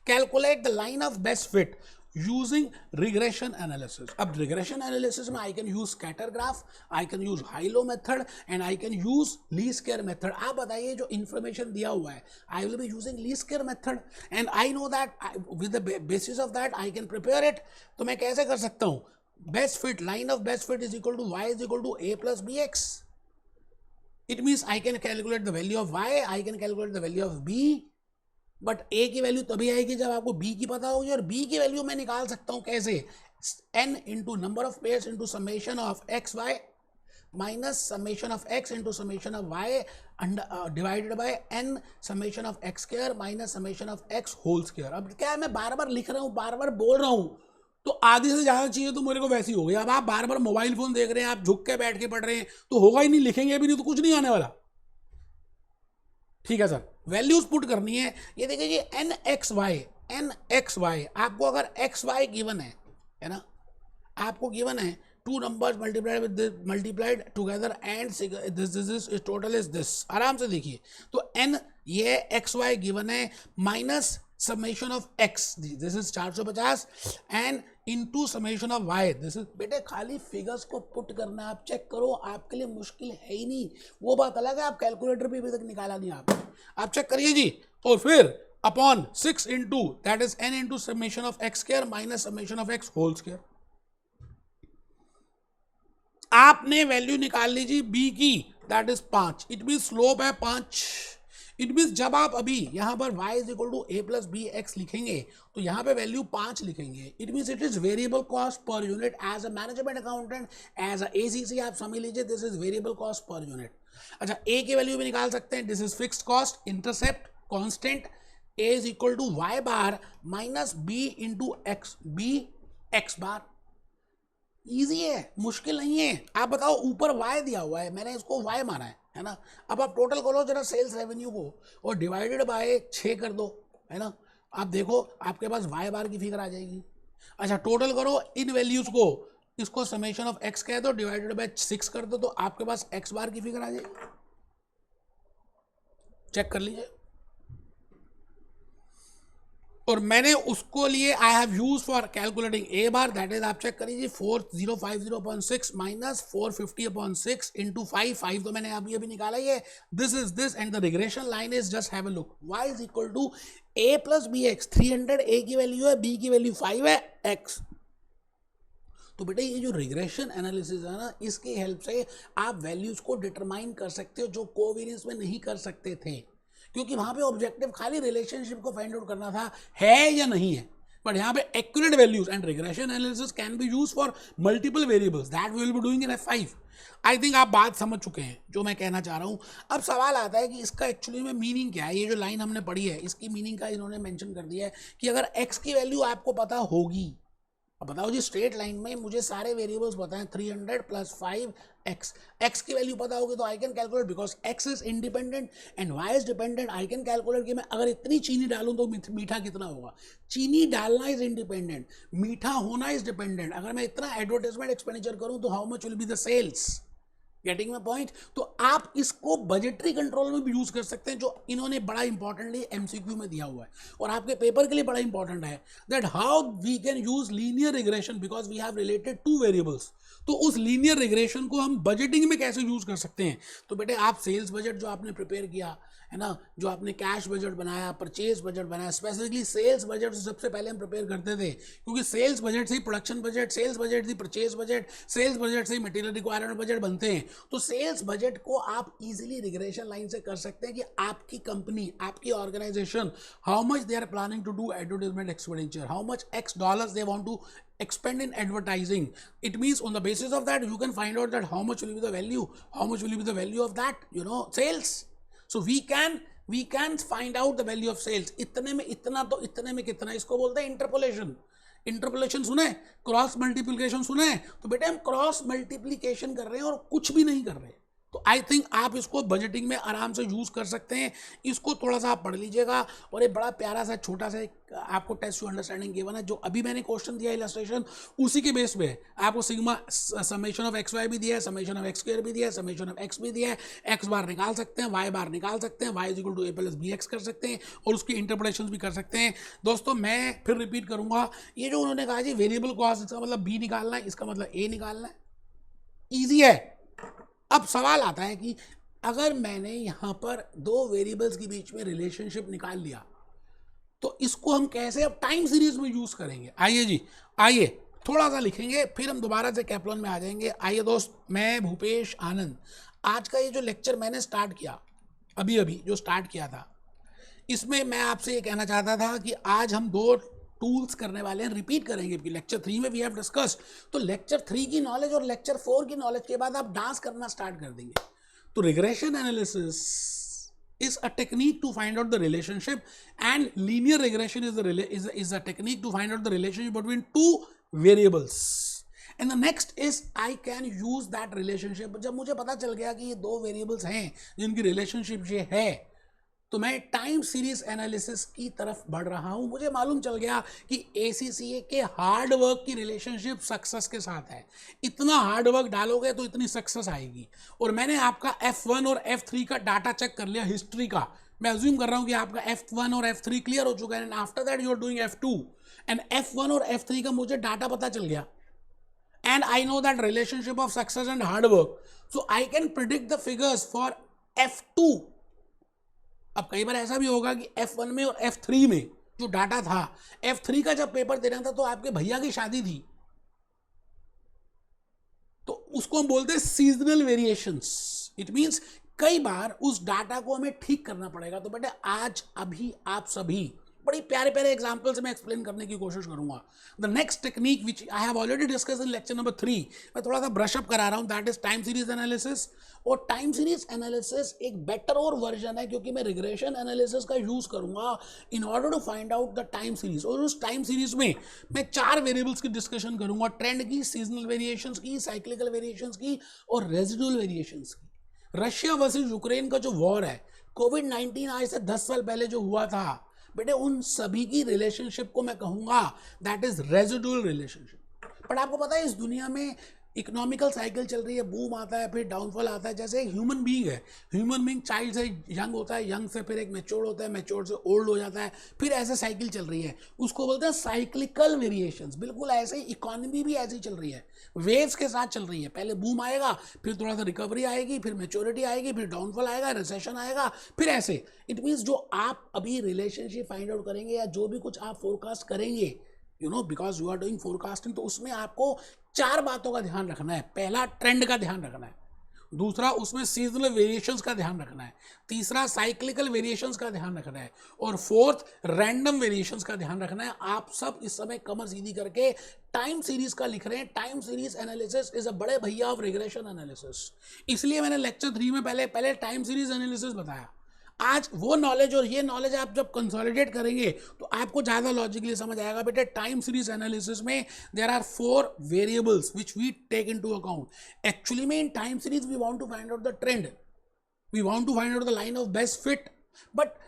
Calculate the line of best fit using regression analysis. अब रिग्रेशन एनालिसिस में I can use scatter graph, I can use high low method and I can use least square method. आप बताइए जो information दिया हुआ है, I will be using least square method and I know that with the basis of that I can prepare it. तो मैं कैसे कर सकता हूँ, best fit, line of best fit is equal to y is equal to a plus b x. It means I can calculate the value of y, I can calculate the value of b, but a की value तभी आएगी जब आपको b की पता होगी. और b की वैल्यू मैं निकाल सकता हूं कैसे, n into number of pairs into summation of x y minus summation of x into summation of y divided by n summation of x square minus summation of x whole square. अब क्या है, मैं बार बार लिख रहा हूँ, बार बार बोल रहा हूँ, तो आधी से ज़्यादा चाहिए तो मेरे को वैसी हो गई. अब आप बार बार मोबाइल फोन देख रहे हैं, आप झुक के बैठ के पढ़ रहे हैं, तो होगा ही नहीं, लिखेंगे भी नहीं तो कुछ नहीं आने वाला. ठीक है सर, वैल्यूज पुट करनी है. ये देखिए ये एन एक्स वाई, आपको अगर एक्स वाई गिवन है ना, आपको गिवन है 2 numbers multiplied together and this total is this. आराम से देखिए, तो n ये एक्स वाई गिवन है minus summation of x, this is 450 and into summation of y, this is. बेटे खाली फिगर्स को पुट करना, आप चेक करो, आपके लिए मुश्किल है ही नहीं. वो बात अलग है, आप कैलकुलेटर भी अभी तक निकाला नहीं आप चेक करिए जी. और फिर upon 6 into that is n into summation of x square minus summation of x whole square. आपने वैल्यू निकाल लीजिए b की, that is 5. It mean slope है 5. इट मीन जब आप अभी यहां पर y is equal to a plus b x लिखेंगे तो यहां पे वैल्यू 5 लिखेंगे. It mean it is variable cost per unit. As a management accountant, as a ACC आप समझ लीजिए this is variable cost per unit. अच्छा, a की वैल्यू भी निकाल सकते हैं, this is fixed cost, intercept constant, a is equal to y bar minus b into x, b x bar. Easy है, मुश्किल नहीं है. आप बताओ, ऊपर y दिया हुआ है, मैंने इसको y माना है ना. अब आप टोटल करो जरा सेल्स रेवेन्यू को और डिवाइडेड बाय 6 कर दो, है ना. आप देखो आपके पास y बार की फिगर आ जाएगी. अच्छा, टोटल करो इन वैल्यूज को, इसको समेशन ऑफ x कह दो, डिवाइडेड बाय 6 कर दो, तो आपके पास x बार की फिगर आ जाएगी. चेक कर लीजिए. और मैंने उसको लिए I have use for calculating A bar, that is आप चेक करिए 4050/6 माइनस 450/6 इंटू 5 तो मैंने अभी निकाला ही है. This is this and the regression line is just have a look. y is equal to a plus b x. 300 a की value है, b की वैल्यू 5 है, x. तो बेटा ये जो रिग्रेशन एनालिसिस है ना, इसकी हेल्प से आप वैल्यूज को डिटरमाइन कर सकते हो जो कोवेरियंस में नहीं कर सकते थे, क्योंकि वहां पे ऑब्जेक्टिव खाली रिलेशनशिप को फाइंड आउट करना था, है या नहीं है। बट यहाँ पे accurate values and regression analysis can be use for multiple variables that we will be doing in F5। I think आप बात समझ चुके हैं जो मैं कहना चाह रहा हूँ। अब सवाल आता है कि इसका एक्चुअली में मीनिंग क्या है। ये जो लाइन हमने पढ़ी है इसकी मीनिंग का इन्होंने मेंशन कर दिया है कि अगर x की वैल्यू आपको पता होगी, अब बताओ जी स्ट्रेट लाइन में मुझे सारे वेरिएबल्स पता हैं, 300 + 5x, x की वैल्यू पता होगी तो I can calculate because x is independent and y is dependent. I can calculate कि मैं अगर इतनी चीनी डालूं तो मीठा कितना होगा। चीनी डालना इज इंडिपेंडेंट, मीठा होना इज डिपेंडेंट। अगर मैं इतना एडवर्टाइजमेंट एक्सपेंडिचर करूं तो how much will be the sales. Getting my point. तो आप इसको बजटरी कंट्रोल में भी यूज कर सकते हैं, जो इन्होंने बड़ा इंपॉर्टेंटली एमसीक्यू में दिया हुआ है और आपके पेपर के लिए बड़ा इंपॉर्टेंट है, that how we can use linear regression because we have related 2 variables. तो उस लीनियर रिग्रेशन को हम बजटिंग में कैसे यूज कर सकते हैं। तो बेटे आप सेल्स बजट जो आपने प्रिपेयर किया है ना, जो आपने कैश बजट बनाया, परचेज बजट बनाया, स्पेसिफिकली सेल्स बजट सबसे पहले हम प्रिपेयर करते थे, क्योंकि सेल्स बजट से ही प्रोडक्शन बजट, सेल्स बजट से परचेज बजट, सेल्स बजट से ही मटेरियल रिक्वायरमेंट बजट बनते हैं। तो सेल्स बजट को आप इजीली रिग्रेशन लाइन से कर सकते हैं कि आपकी कंपनी, आपकी organisation, how much they are planning to do advertisement expenditure, how much x dollars they want to expend in advertising. It means on the basis of that you can find out that how much will be the value, how much will be the value of that sales. So we can find out the value of sales. इतने में इतना तो इतने में कितना, इसको बोलते हैं इंटरपोलेशन। इंटरपोलेशन सुने, क्रॉस मल्टीप्लिकेशन सुने, तो बेटे हम क्रॉस मल्टीप्लिकेशन कर रहे हैं और कुछ भी नहीं कर रहे हैं। तो आई थिंक आप इसको बजटिंग में आराम से यूज कर सकते हैं। इसको थोड़ा सा आप पढ़ लीजिएगा और एक बड़ा प्यारा सा छोटा सा एक आपको टेस्ट टू अंडरस्टैंडिंग गिवन है, जो अभी मैंने क्वेश्चन दिया इलस्ट्रेशन, उसी के बेस पे आपको sigma summation of x y भी दिया है, समेशन ऑफ एक्स स्क्वायर भी दिया है, समेशन ऑफ एक्स भी दिया है, एक्स बार निकाल सकते हैं, वाई बार निकाल सकते हैं, y is equal to a plus b x कर सकते हैं और उसकी इंटरप्रिटेशन भी कर सकते हैं। दोस्तों मैं फिर रिपीट करूंगा, ये जो उन्होंने कहा जी वेरिएबल कॉस्ट, इसका मतलब बी निकालना है, इसका मतलब ए निकालना है, ईजी है। अब सवाल आता है कि अगर मैंने यहां पर 2 वेरिएबल्स के बीच में रिलेशनशिप निकाल लिया तो इसको हम कैसे अब टाइम सीरीज में यूज करेंगे। आइए जी, आइए थोड़ा सा लिखेंगे फिर हम दोबारा से कैप्लॉन में आ जाएंगे। आइए दोस्त, मैं भूपेश आनंद, आज का ये जो लेक्चर मैंने स्टार्ट किया, अभी अभी जो स्टार्ट किया था, इसमें मैं आपसे ये कहना चाहता था कि आज हम 2 टूल्स करने वाले हैं, रिपीट करेंगे कि लेक्चर 3 में वी हैव डिस्कस्ड। तो लेक्चर 3 की नॉलेज और लेक्चर 4 की नॉलेज के बाद आप डांस करना स्टार्ट कर देंगे। तो regression analysis is a technique to find out the relationship and linear regression is a technique to find out the relationship between 2 variables. And the next is I can use that relationship. जब मुझे पता चल गया कि ये 2 variables हैं जिनकी relationship ये है, तो मैं टाइम सीरीज एनालिसिस की तरफ बढ़ रहा हूं। मुझे मालूम चल गया कि ACCA के हार्ड वर्क की रिलेशनशिप सक्सेस के साथ है। इतना हार्ड वर्क डालोगे तो इतनी सक्सेस आएगी। और मैंने आपका F1 और F3 का डाटा चेक कर लिया, हिस्ट्री का। मैं अज्यूम कर रहा हूं कि आपका F1 और F3 क्लियर हो चुका है and after that you are doing F2 and F1 और F3 का मुझे डाटा पता चल गया and I know that relationship of success and hard work, so I can predict the figures for F2. अब कई बार ऐसा भी होगा कि F1 में और F3 में जो डाटा था, F3 का जब पेपर देना था तो आपके भैया की शादी थी, तो उसको हम बोलते हैं सीजनल वेरिएशंस। इट मींस कई बार उस डाटा को हमें ठीक करना पड़ेगा। तो बेटे आज अभी आप सभी बड़ी प्यारे प्यारे एग्जाम्पल से मैं एक्सप्लेन करने की कोशिश करूंगा। The next technique which I have already discuss in lecture number 3, मैं थोड़ा सा ब्रशअप करा रहा हूं, that is time series analysis. और टाइम सीरीज एनालिसिस एक बेटर और वर्जन है, क्योंकि मैं रिग्रेशन एनालिसिस का यूज करूंगा in order to find out the time series. और उस टाइम सीरीज में मैं 4 वेरिएबल्स की डिस्कशन करूंगा, ट्रेंड की, सीजनल वेरिएशंस की, साइक्लिकल वेरिएशंस की और रेजिडुअल वेरिएशंस की। रशिया वर्सेस यूक्रेन का जो वॉर है, कोविड-19 आज से 10 साल पहले जो हुआ था, बेटे उन सभी की रिलेशनशिप को मैं कहूंगा that is residual relationship. But आपको पता है इस दुनिया में इकोनॉमिकल साइकिल चल रही है, बूम आता है फिर डाउनफॉल आता है। जैसे एक ह्यूमन बीइंग है, ह्यूमन बीइंग चाइल्ड से यंग होता है, यंग से फिर एक मैच्योर होता है, मैच्योर से ओल्ड हो जाता है, फिर ऐसे साइकिल चल रही है, उसको बोलते हैं साइक्लिकल वेरिएशंस। बिल्कुल ऐसे ही इकोनॉमी भी ऐसी चल रही है, वेव्स के साथ चल रही है। पहले बूम आएगा, फिर थोड़ा सा रिकवरी आएगी, फिर मैच्योरिटी आएगी, फिर डाउनफॉल आएगा, रिसेशन आएगा, फिर ऐसे। इट मीन्स जो आप अभी रिलेशनशिप फाइंड आउट करेंगे या जो भी कुछ आप फोरकास्ट करेंगे, because you are doing forecasting, तो उसमें आपको 4 बातों का ध्यान रखना है। पहला, ट्रेंड का ध्यान रखना है। दूसरा, उसमें सीजनल वेरिएशंस का ध्यान रखना है। तीसरा, साइक्लिकल वेरिएशंस का ध्यान रखना है। और फोर्थ, रैंडम वेरिएशंस का ध्यान रखना है। आप सब इस समय कमर सीधी करके टाइम सीरीज का लिख रहे हैं। Time series analysis is a बड़े भैया ऑफ रिग्रेशन एनालिसिस। इसलिए मैंने लेक्चर 3 में पहले टाइम सीरीज एनालिसिस बताया। आज वो नॉलेज और ये नॉलेज आप जब कंसोलिडेट करेंगे तो आपको ज़्यादा लॉजिकली समझ आएगा। बेटे, टाइम सीरीज एनालिसिस में there are 4 variables which we take into account. Actually में in time series we want to find out the trend, we want to find out the line of best fit. But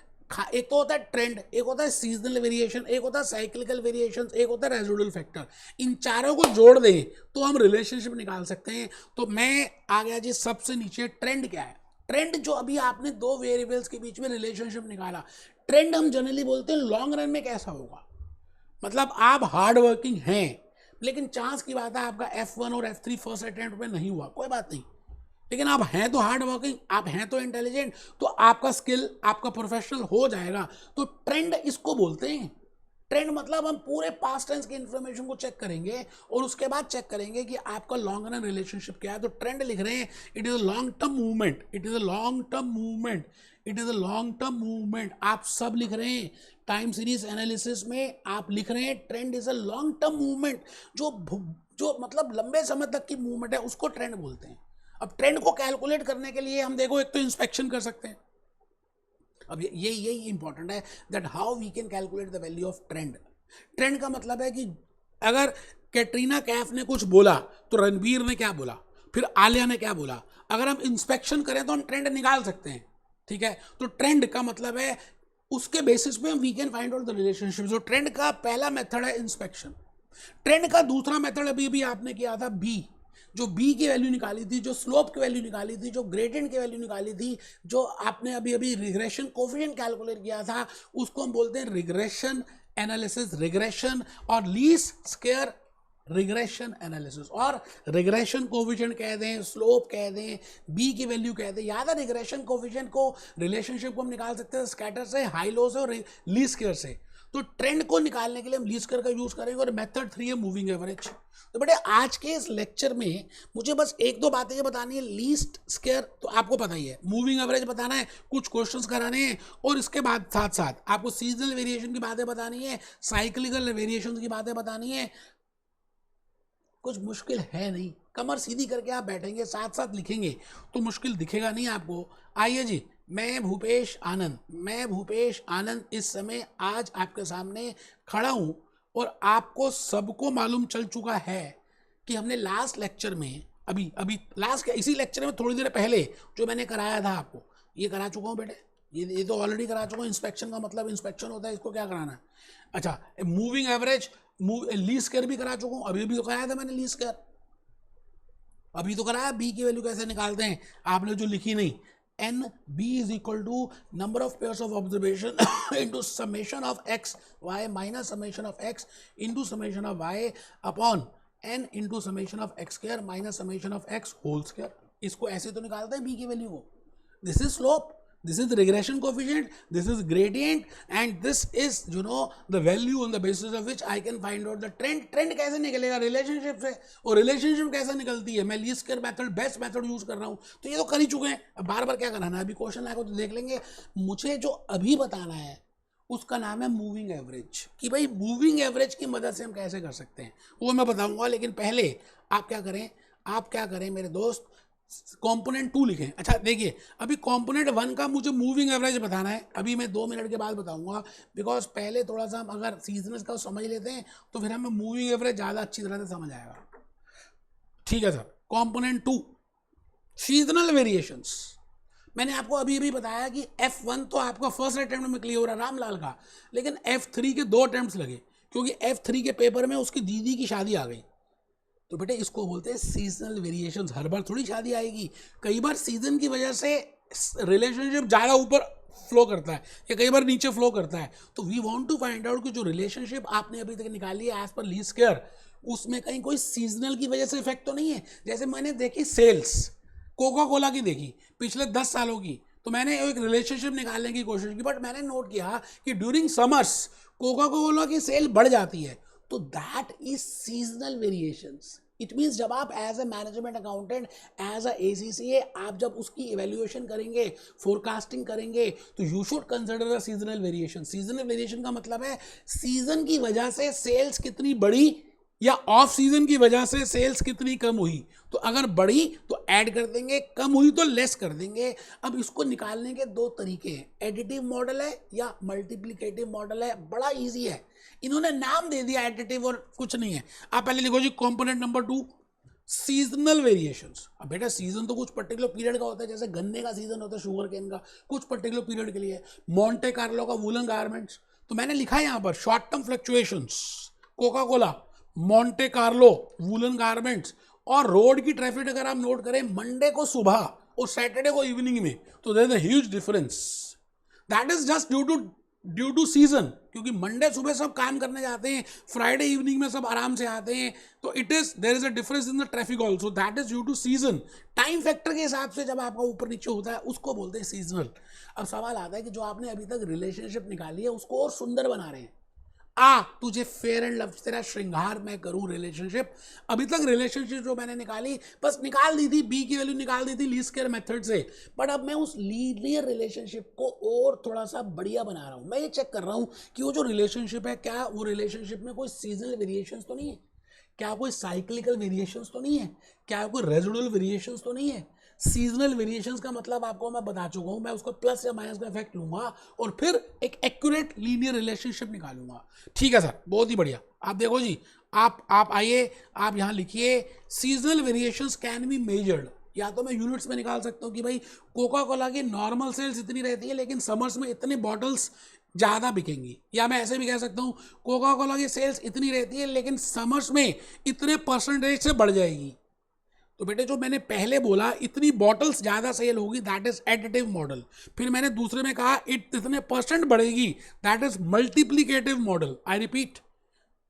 एक तो होता है trend, एक होता है seasonal variation, एक होता है साइक्लिकल वेरिएशन, एक होता है रेजिडुअल फैक्टर। इन चारों को जोड़ दें तो हम रिलेशनशिप निकाल सकते हैं। तो मैं आ गया जी सबसे नीचे, ट्रेंड क्या है। ट्रेंड जो अभी आपने 2 वेरिएबल्स के बीच में रिलेशनशिप निकाला, ट्रेंड हम जनरली बोलते हैं लॉन्ग रन में कैसा होगा। मतलब आप हार्ड वर्किंग हैं, लेकिन चांस की बात है आपका F1 और F3 फर्स्ट अटेम्प्ट में नहीं हुआ, कोई बात नहीं, लेकिन आप हैं तो हार्ड वर्किंग, आप हैं तो इंटेलिजेंट, तो आपका स्किल, आपका प्रोफेशनल हो जाएगा। तो ट्रेंड इसको बोलते हैं। ट्रेंड मतलब हम पूरे पास्ट टेंस की इंफॉर्मेशन को चेक करेंगे और उसके बाद चेक करेंगे कि आपका लॉन्ग रन रिलेशनशिप क्या है। तो ट्रेंड लिख रहे हैं, it is a long term movement, it is a long term movement, it is a long term movement. आप सब लिख रहे हैं टाइम सीरीज एनालिसिस में, आप लिख रहे हैं trend is a long term movement. जो मतलब लंबे समय तक की मूवमेंट है उसको ट्रेंड बोलते हैं। अब ट्रेंड को कैलकुलेट करने के लिए हम देखो, एक तो इंस्पेक्शन कर सकते हैं। अब यही इंपॉर्टेंट है that how we can calculate the value of trend. Trend का मतलब है कि अगर कैटरीना कैफ ने कुछ बोला तो रणबीर ने क्या बोला, फिर आलिया ने क्या बोला, अगर हम इंस्पेक्शन करें तो हम ट्रेंड निकाल सकते हैं। ठीक है, तो ट्रेंड का मतलब है उसके बेसिस पे we can find out the relationship. जो ट्रेंड का पहला मेथड है इंस्पेक्शन। ट्रेंड का दूसरा मेथड अभी आपने किया था बी, जो बी की वैल्यू निकाली थी, जो स्लोप की वैल्यू निकाली थी, जो ग्रेडियंट की वैल्यू निकाली थी, जो आपने अभी रिग्रेशन कोफिशिएंट कैलकुलेट किया था, उसको हम बोलते हैं रिग्रेशन एनालिसिस। रिग्रेशन और लीस्ट स्क्वायर रिग्रेशन एनालिसिस, और रिग्रेशन कोफिशिएंट कह दें, स्लोप कह दें, बी की वैल्यू कह दें। याद है रिग्रेशन कोफिशिएंट को, रिलेशनशिप को हम निकाल सकते हैं स्कैटर से, हाई लो से और लीस्ट स्क्वायर से। तो ट्रेंड को निकालने के लिए हम लीस्ट स्क्वायर का यूज करेंगे। और मेथड 3 है मूविंग एवरेज। तो बेटे आज के इस लेक्चर में मुझे बस 1-2 बातें ये बतानी है। लीस्ट स्क्वायर तो आपको पता ही है, मूविंग एवरेज बताना है, कुछ क्वेश्चंस कराने हैं, और इसके बाद साथ साथ आपको सीजनल वेरिएशन की बातें बतानी है, साइक्लिकल वेरिएशन की बातें बतानी है। कुछ मुश्किल है नहीं, कमर सीधी करके आप बैठेंगे, साथ साथ लिखेंगे तो मुश्किल दिखेगा नहीं आपको। आइए जी, मैं भूपेश आनंद इस समय आज आपके सामने खड़ा हूँ, और आपको सबको मालूम चल चुका है कि हमने लास्ट लेक्चर में अभी लास्ट इसी लेक्चर में थोड़ी देर पहले जो मैंने कराया था आपको, ये करा चुका हूँ बेटे, ये तो ऑलरेडी करा चुका हूँ। इंस्पेक्शन का मतलब इंस्पेक्शन होता है, इसको क्या कराना है। अच्छा, मूविंग एवरेज, लीस्ट स्क्वायर भी करा चुका हूँ, अभी भी तो कराया था मैंने लीस्ट स्क्वायर, अभी तो कराया। बी की वैल्यू कैसे निकालते हैं, आपने जो लिखी नहीं, n b is equal to number of pairs of observation into summation of x y minus summation of x into summation of y upon n into summation of x square minus summation of x whole square. इसको ऐसे तो निकालते हैं b की value को। This is slope, this is the regression coefficient, this is gradient, and this is the value on the basis of which I can find out the trend। Trend कैसे निकलेगा, relationship से, और relationship कैसे निकलती है, मैं least square method best method use कर रहा हूँ। तो ये तो कर ही चुके हैं, अब बार बार क्या कराना है, अभी क्वेश्चन आएगा तो देख लेंगे। मुझे जो अभी बताना है उसका नाम है मूविंग एवरेज, कि भाई मूविंग एवरेज की मदद से हम कैसे कर सकते हैं वो मैं बताऊंगा। लेकिन पहले आप क्या करें मेरे दोस्त, कंपोनेंट 2 लिखें। अच्छा देखिए, अभी कंपोनेंट 1 का मुझे मूविंग एवरेज बताना है, अभी मैं 2 मिनट के बाद बताऊंगा, बिकॉज पहले थोड़ा सा हम अगर सीजनल का समझ लेते हैं तो फिर हमें मूविंग एवरेज ज़्यादा अच्छी तरह से समझ आएगा। ठीक है सर, कंपोनेंट 2 सीजनल वेरिएशंस। मैंने आपको अभी बताया कि F1 तो आपका फर्स्ट अटेम्प्ट में क्लियर हो रहा रामलाल का, लेकिन F3 के 2 अटेम्प्ट्स लगे, क्योंकि F3 के पेपर में उसकी दीदी की शादी आ गई। तो बेटे इसको बोलते हैं सीजनल वेरिएशंस। हर बार थोड़ी शादी आएगी, कई बार सीजन की वजह से रिलेशनशिप ज़्यादा ऊपर फ्लो करता है या कई बार नीचे फ्लो करता है। तो we want to find out कि जो रिलेशनशिप आपने अभी तक निकाली है एज पर लीस्ट स्क्वायर, उसमें कहीं कोई सीजनल की वजह से इफेक्ट तो नहीं है। जैसे मैंने देखी सेल्स कोका कोला की, देखी पिछले 10 सालों की, तो मैंने एक रिलेशनशिप निकालने की कोशिश की, बट मैंने नोट किया कि ड्यूरिंग समर्स कोका कोला की सेल बढ़ जाती है। तो that is seasonal variations. It means जब आप as a management accountant, as a ACCA, आप जब उसकी इवेल्युएशन करेंगे, फोरकास्टिंग करेंगे, तो you should consider the seasonal variation. Seasonal variation का मतलब है सीजन की वजह से सेल्स कितनी बढ़ी या ऑफ सीजन की वजह से सेल्स कितनी कम हुई। तो अगर बढ़ी तो ऐड कर देंगे, कम हुई तो लेस कर देंगे। अब इसको निकालने के दो तरीके हैं, एडिटिव मॉडल है या मल्टीप्लिकेटिव मॉडल है। बड़ा इजी है, इन्होंने नाम दे दिया एडिटिव और कुछ नहीं है। आप पहले लिखो जी कंपोनेंट नंबर 2 सीजनल वेरिएशंस। अब बेटा सीजन तो कुछ पर्टिकुलर पीरियड का होता है, जैसे गन्ने का सीजन होता है, शुगर केन का कुछ पर्टिकुलर पीरियड के लिए। मॉन्टे कार्लो का वूलन गारमेंट्स, तो मैंने लिखा है यहाँ पर short term fluctuations, Coca Cola, Monte Carlo, woollen garments. और रोड की ट्रैफिक अगर आप नोट करें मंडे को सुबह और सैटरडे को इवनिंग में, तो there is a huge difference. That is just due to season, क्योंकि मंडे सुबह सब काम करने जाते हैं, फ्राइडे इवनिंग में सब आराम से आते हैं, तो it is there is a difference in the traffic also, that is due to season. Time factor के हिसाब से जब आपका ऊपर नीचे होता है उसको बोलते हैं सीजनल। अब सवाल आता है कि जो आपने अभी तक रिलेशनशिप निकाली है उसको और सुंदर बना रहे हैं। तुझे फेयर एंड लव, तेरा श्रृंगार मैं करूं रिलेशनशिप। अभी तक रिलेशनशिप जो मैंने निकाली बस निकाल दी थी, बी की वैल्यू निकाल दी थी लीस्ट स्क्वायर मेथड से, बट अब मैं उस लीनियर रिलेशनशिप को और थोड़ा सा बढ़िया बना रहा हूं। मैं ये चेक कर रहा हूं कि वो जो रिलेशनशिप है, क्या वो रिलेशनशिप में कोई सीजनल वेरिएशंस तो नहीं है, क्या कोई साइक्लिकल वेरिएशंस तो नहीं है, क्या कोई रेजिडुअल वेरिएशंस तो नहीं है। सीजनल वेरिएशंस का मतलब आपको मैं बता चुका हूं, मैं उसको प्लस या माइनस का इफेक्ट लूंगा और फिर एक एक्यूरेट लीनियर रिलेशनशिप निकालूंगा। ठीक है सर, बहुत ही बढ़िया। आप देखो जी, आप आइए, आप यहां लिखिए seasonal variations can be measured. या तो मैं यूनिट्स में निकाल सकता हूं कि भाई कोका कोला की नॉर्मल सेल्स इतनी रहती है लेकिन समर्स में इतने बॉटल्स ज़्यादा बिकेंगी, या मैं ऐसे भी कह सकता हूँ कोका कोला की सेल्स इतनी रहती है लेकिन समर्स में इतने परसेंटेज से बढ़ जाएगी। तो बेटे जो मैंने पहले बोला इतनी बॉटल्स ज़्यादा सेल होगी, दैट इज एडिटिव मॉडल। फिर मैंने दूसरे में कहा इतने परसेंट बढ़ेगी, that is multiplicative model. I repeat,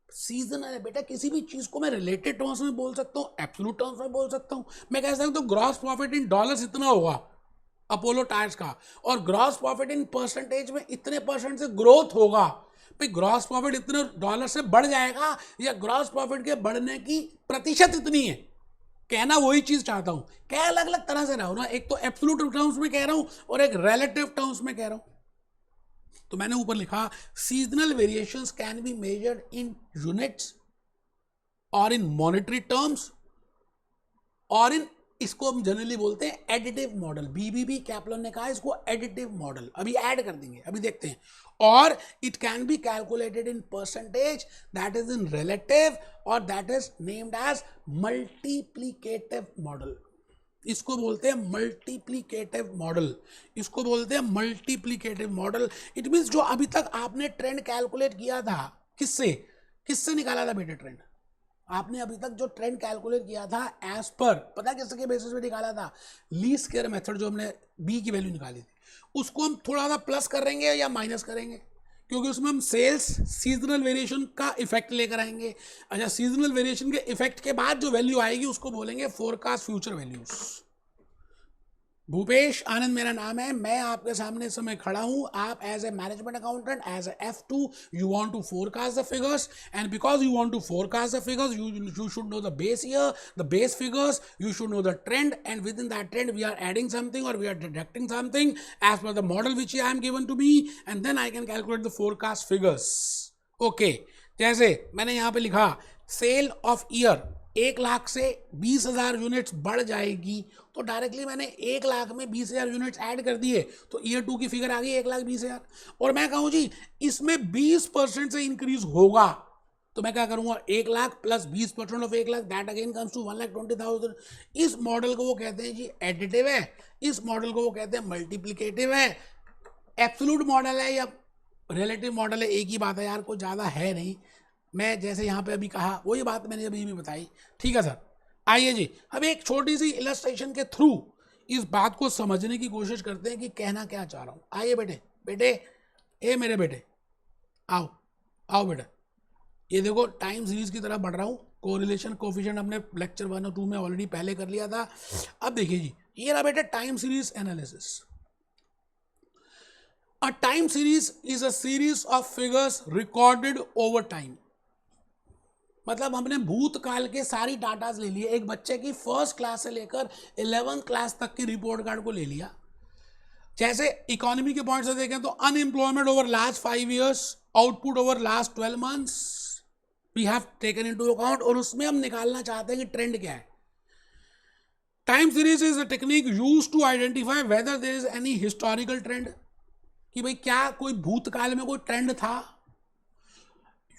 season है बेटा, किसी भी चीज़ को मैं रिलेटेड टर्म्स में बोल सकता हूँ, एब्सोल्यूट टर्म्स में बोल सकता हूँ। मैं कह सकता हूँ ग्रॉस प्रॉफिट इन डॉलर्स इतना होगा अपोलो टायर्स का, और ग्रॉस प्रॉफिट इन परसेंटेज में इतने परसेंट से ग्रोथ होगा। भाई ग्रॉस प्रॉफिट इतने डॉलर से बढ़ जाएगा या ग्रॉस प्रॉफिट के बढ़ने की प्रतिशत इतनी है, कहना वही चीज चाहता हूं। क्या अलग अलग तरह से रहा हूं ना, एक तो एब्सोल्यूट टर्म्स में कह रहा हूं और एक रिलेटिव टर्म्स में कह रहा हूं। तो मैंने ऊपर लिखा seasonal variations can be measured in units और इन मॉनेटरी टर्म्स और इन, इसको हम जनरली बोलते हैं एडिटिव मॉडल। बीबीबी कैप्लन ने कहा इसको एडिटिव मॉडल, अभी ऐड कर देंगे, अभी देखते हैं। और it can be calculated in percentage, that is in relative, और that is named as multiplicative model. इसको बोलते हैं मल्टीप्लीकेटिव मॉडल, इसको बोलते हैं मल्टीप्लीकेटिव मॉडल। इट मीन्स जो अभी तक आपने ट्रेंड कैलकुलेट किया था, किससे किससे निकाला था बेटे ट्रेंड? आपने अभी तक जो ट्रेंड कैलकुलेट किया था एज पर, पता किसके बेसिस पे निकाला था? लीस्ट स्क्वायर मेथड, जो हमने बी की वैल्यू निकाली थी, उसको हम थोड़ा सा प्लस करेंगे या माइनस करेंगे, क्योंकि उसमें हम सेल्स सीजनल वेरिएशन का इफेक्ट लेकर आएंगे। अच्छा, सीजनल वेरिएशन के इफेक्ट के बाद जो वैल्यू आएगी उसको बोलेंगे फोरकास्ट फ्यूचर वैल्यूज। भूपेश आनंद मेरा नाम है, मैं आपके सामने इस समय खड़ा हूं। आप as a management accountant, as a F2, you want to forecast the figures, and because you want to forecast the figures, you should know the base year, the base figures, you should know the trend, and within that trend we are adding something or we are deducting something as per the model which I am given to me, and then I can calculate the forecast figures. Okay, जैसे मैंने यहाँ पे लिखा cell of year 1 lakh से 20,000 units बढ़ जाएगी, तो directly मैंने 1 लाख में 20,000 यूनिट्स ऐड कर दिए, तो ईयर 2 की फिगर आ गई 1,20,000। और मैं कहूँ जी इसमें 20% से इंक्रीज होगा, तो मैं क्या करूंगा 1 lakh plus 20% of 1 lakh, that again comes to 1,20,000। इस मॉडल को वो कहते हैं जी एडिटिव है, इस मॉडल को वो कहते हैं मल्टीप्लीकेटिव है। एब्सोल्यूट मॉडल है या रिलेटिव मॉडल है, एक ही बात है यार, कोई ज़्यादा है नहीं। मैं जैसे यहाँ पे अभी कहा वही बात मैंने अभी भी बताई। ठीक है सर, आइए जी हम एक छोटी सी इलस्ट्रेशन के थ्रू इस बात को समझने की कोशिश करते हैं कि कहना क्या चाह रहा हूँ। आइए बेटे, बेटे ए मेरे बेटे, आओ आओ बेटा, ये देखो टाइम सीरीज की तरफ बढ़ रहा हूँ। कोरिलेशन कोफिशिएंट हमने लेक्चर 1 और 2 में ऑलरेडी पहले कर लिया था। अब देखिए जी, ये रहा बेटे time series analysis. A time series is a series of figures recorded over time. मतलब हमने भूतकाल के सारी डाटाज ले लिए, एक बच्चे की फर्स्ट क्लास से लेकर 11th क्लास तक की रिपोर्ट कार्ड को ले लिया। जैसे इकोनॉमी के पॉइंट से देखें तो unemployment over last 5 years, output over last 12 months we have taken into account, और उसमें हम निकालना चाहते हैं कि ट्रेंड क्या है। Time series is a technique used to identify whether there is any historical trend, कि भाई क्या कोई भूतकाल में कोई ट्रेंड था।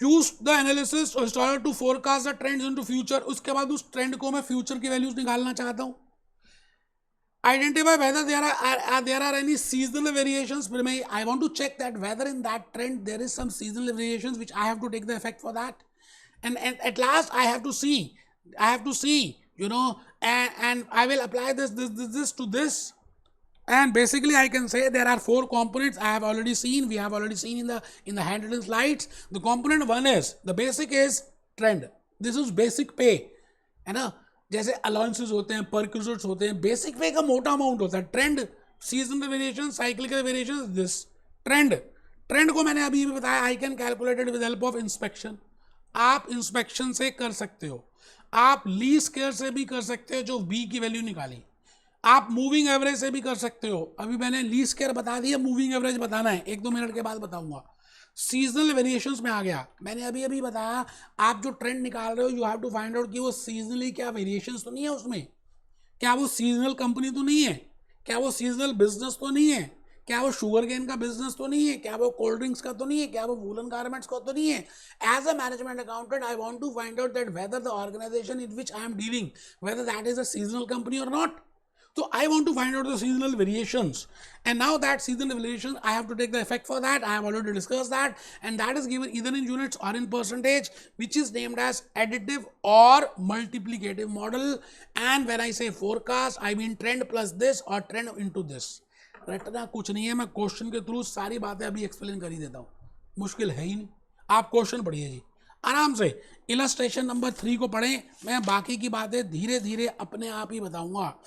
Use the analysis historical to forecast the trends into future, उसके बाद उस ट्रेंड को मैं फ्यूचर की वैल्यूज निकालना चाहता हूं। Identify whether there are any seasonal variations. I want to check that whether in that trend there is some seasonal variations which I have to take the effect for that, and at last I have to see, you know, and I will apply this to this, and basically I can say there are 4 components I have already seen. We have already seen in the handwritten slides. The component 1 is the basic is trend. This is basic pay, है ना, जैसे allowances होते हैं, परक्यूजर्स होते हैं, basic पे का मोटा अमाउंट होता है। Trend, seasonal variation, cyclical variation, this trend को मैंने अभी भी बताया, I can calculated with help of inspection. आप इंस्पेक्शन से कर सकते हो, आप लीस्ट स्क्वायर से भी कर सकते हो, जो बी की वैल्यू निकाली, आप मूविंग एवरेज से भी कर सकते हो। अभी मैंने लीस्ट स्क्वायर बता दिया, मूविंग एवरेज बताना है, 1-2 मिनट के बाद बताऊंगा। सीजनल वेरिएशंस में आ गया, मैंने अभी बताया, आप जो ट्रेंड निकाल रहे हो you have to find out कि वो सीजनली क्या वेरिएशंस तो नहीं है उसमें, क्या वो सीजनल कंपनी तो नहीं है, क्या वो सीजनल बिजनेस तो नहीं है, क्या वो शुगर केन का बिजनेस तो नहीं है, क्या वो कोल्ड ड्रिंक्स का तो नहीं है, क्या वो वूलन गारमेंट्स का तो नहीं है। As a management accountant I want to find out that whether the organisation in which I am dealing whether that is a seasonal company और not. So I want to find out the seasonal variations, and now that seasonal variations I have to take the effect for that. I have already discussed that, and that is given either in units or in percentage, which is named as additive or multiplicative model. And when I say forecast, I mean trend plus this or trend into this. रटना कुछ नहीं है, मैं question के through सारी बातें अभी explain कर ही देता हूँ, मुश्किल है ही नहीं। आप क्वेश्चन पढ़िए जी आराम से, इलस्ट्रेशन नंबर 3 को पढ़ें, मैं बाकी की बातें धीरे धीरे अपने आप ही बताऊंगा।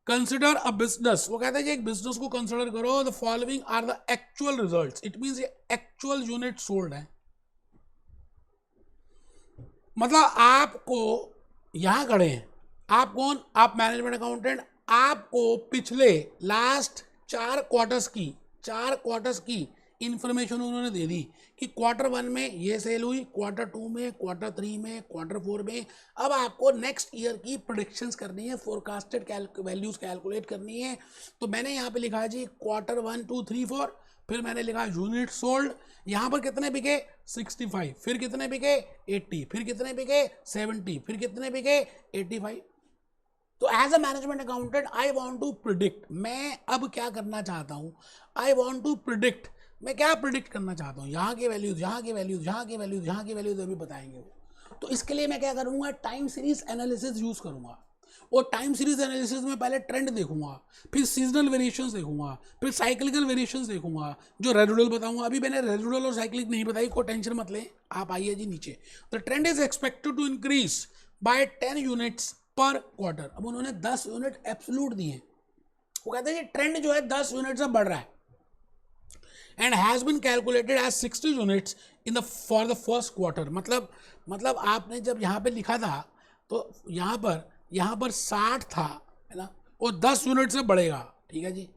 कंसिडर अ बिजनेस, वो कहते हैं कि एक बिजनेस को कंसिडर करो, the following are the actual results, it means ये एक्चुअल यूनिट सोल्ड है। मतलब आपको यहां खड़े हैं, आप कौन, आप मैनेजमेंट अकाउंटेंट, आपको पिछले लास्ट 4 क्वार्टर्स की इंफॉर्मेशन उन्होंने दे दी कि क्वार्टर 1 में ये सेल हुई, क्वार्टर 2 में, क्वार्टर 3 में, क्वार्टर 4 में। अब आपको नेक्स्ट ईयर की प्रोडिक्शंस करनी है, फोरकास्टेड वैल्यूज कैलकुलेट करनी है। तो मैंने यहाँ पे लिखा है जी क्वार्टर 1, 2, 3, 4, फिर मैंने लिखा यूनिट सोल्ड, यहाँ पर कितने बिके 65, फिर कितने बिके 80, फिर कितने बिके 70, फिर कितने बिके 85। तो as a management accountant I want to predict, मैं अब क्या करना चाहता हूँ, आई वांट टू प्रिडिक्ट, मैं क्या प्रिडिक्ट करना चाहता हूँ, यहाँ की वैल्यूज, यहाँ की वैल्यूज, यहाँ की वैल्यूज, यहाँ की वैल्यूज अभी बताएंगे वो। तो इसके लिए मैं क्या करूँगा, टाइम सीरीज एनालिसिस यूज करूँगा, और टाइम सीरीज एनालिसिस में पहले ट्रेंड देखूंगा, फिर सीजनल वेरिएशंस देखूंगा, फिर साइक्लिकल वेरिएशंस देखूंगा, जो रेजुडल बताऊंगा। अभी मैंने रेजुडल और साइक्लिक नहीं बताई, कोई टेंशन मत लें, आप आइए जी नीचे। The trend is expected to increase by 10 units per quarter. अब उन्होंने 10 यूनिट एब्सोल्यूट दिए, वो कहते हैं कि ट्रेंड जो है 10 यूनिट से बढ़ रहा है, and has been calculated as 60 units in the for the first quarter. मतलब आपने जब यहाँ पे लिखा था तो यहाँ पर 60 था, है ना, वो 10 यूनिट से बढ़ेगा। ठीक है जी,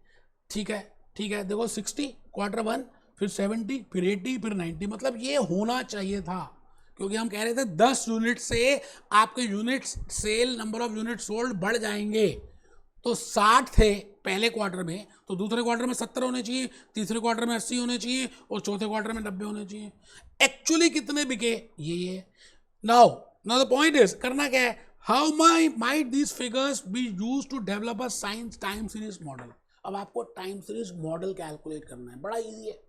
ठीक है, देखो 60 क्वार्टर 1, फिर 70, फिर 80, फिर 90, मतलब ये होना चाहिए था, क्योंकि हम कह रहे थे 10 यूनिट से आपके unit sale, number of unit sold बढ़ जाएंगे। तो 60 थे पहले क्वार्टर में, तो दूसरे क्वार्टर में 70 होने चाहिए, तीसरे क्वार्टर में 80 होने चाहिए, और चौथे क्वार्टर में 90 होने चाहिए। एक्चुअली कितने बिके ये नाउ द पॉइंट इज, करना क्या है, how might these figures be use to develop a science time series model. अब आपको टाइम सीरीज मॉडल कैलकुलेट करना है, बड़ा इजी है।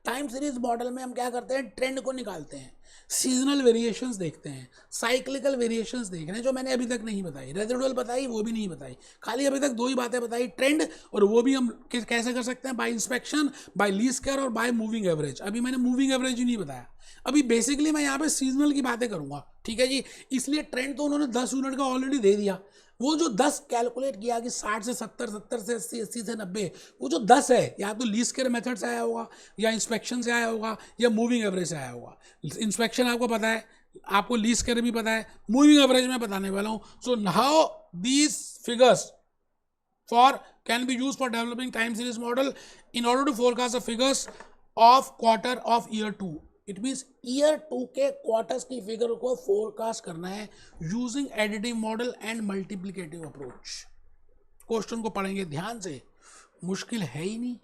टाइम सीरीज मॉडल में हम क्या करते हैं, ट्रेंड को निकालते हैं, सीजनल वेरिएशंस देखते हैं, साइक्लिकल वेरिएशंस देख रहे हैं, जो मैंने अभी तक नहीं बताई, रेजिडुअल बताई, वो भी नहीं बताई, खाली अभी तक 2 ही बातें बताई, ट्रेंड, और वो भी हम कैसे कर सकते हैं, bye inspection, bye least square और बाय मूविंग एवरेज। अभी मैंने मूविंग एवरेज ही नहीं बताया, अभी बेसिकली मैं यहाँ पे सीजनल की बातें करूँगा। ठीक है जी, इसलिए ट्रेंड तो उन्होंने 10 यूनिट का ऑलरेडी दे दिया, वो जो 10 कैलकुलेट किया कि 60 से 70, 70 से 80, 80 से 90, वो जो 10 है या तो लीस्ट स्क्वायर मेथड से आया होगा, या इंस्पेक्शन से आया होगा, या मूविंग एवरेज से आया होगा। इंस्पेक्शन आपको पता है आपको लीस्ट स्क्वायर भी पता है, मूविंग एवरेज में बताने वाला हूं. So how these figures for can be used for developing time series model in order to forecast the figures of quarter of year 2. It means year 2 के क्वार्टर्स की figure को फोरकास्ट करना है using additive model and multiplicative approach. Question को पढ़ेंगे ध्यान से, मुश्किल है ही नहीं.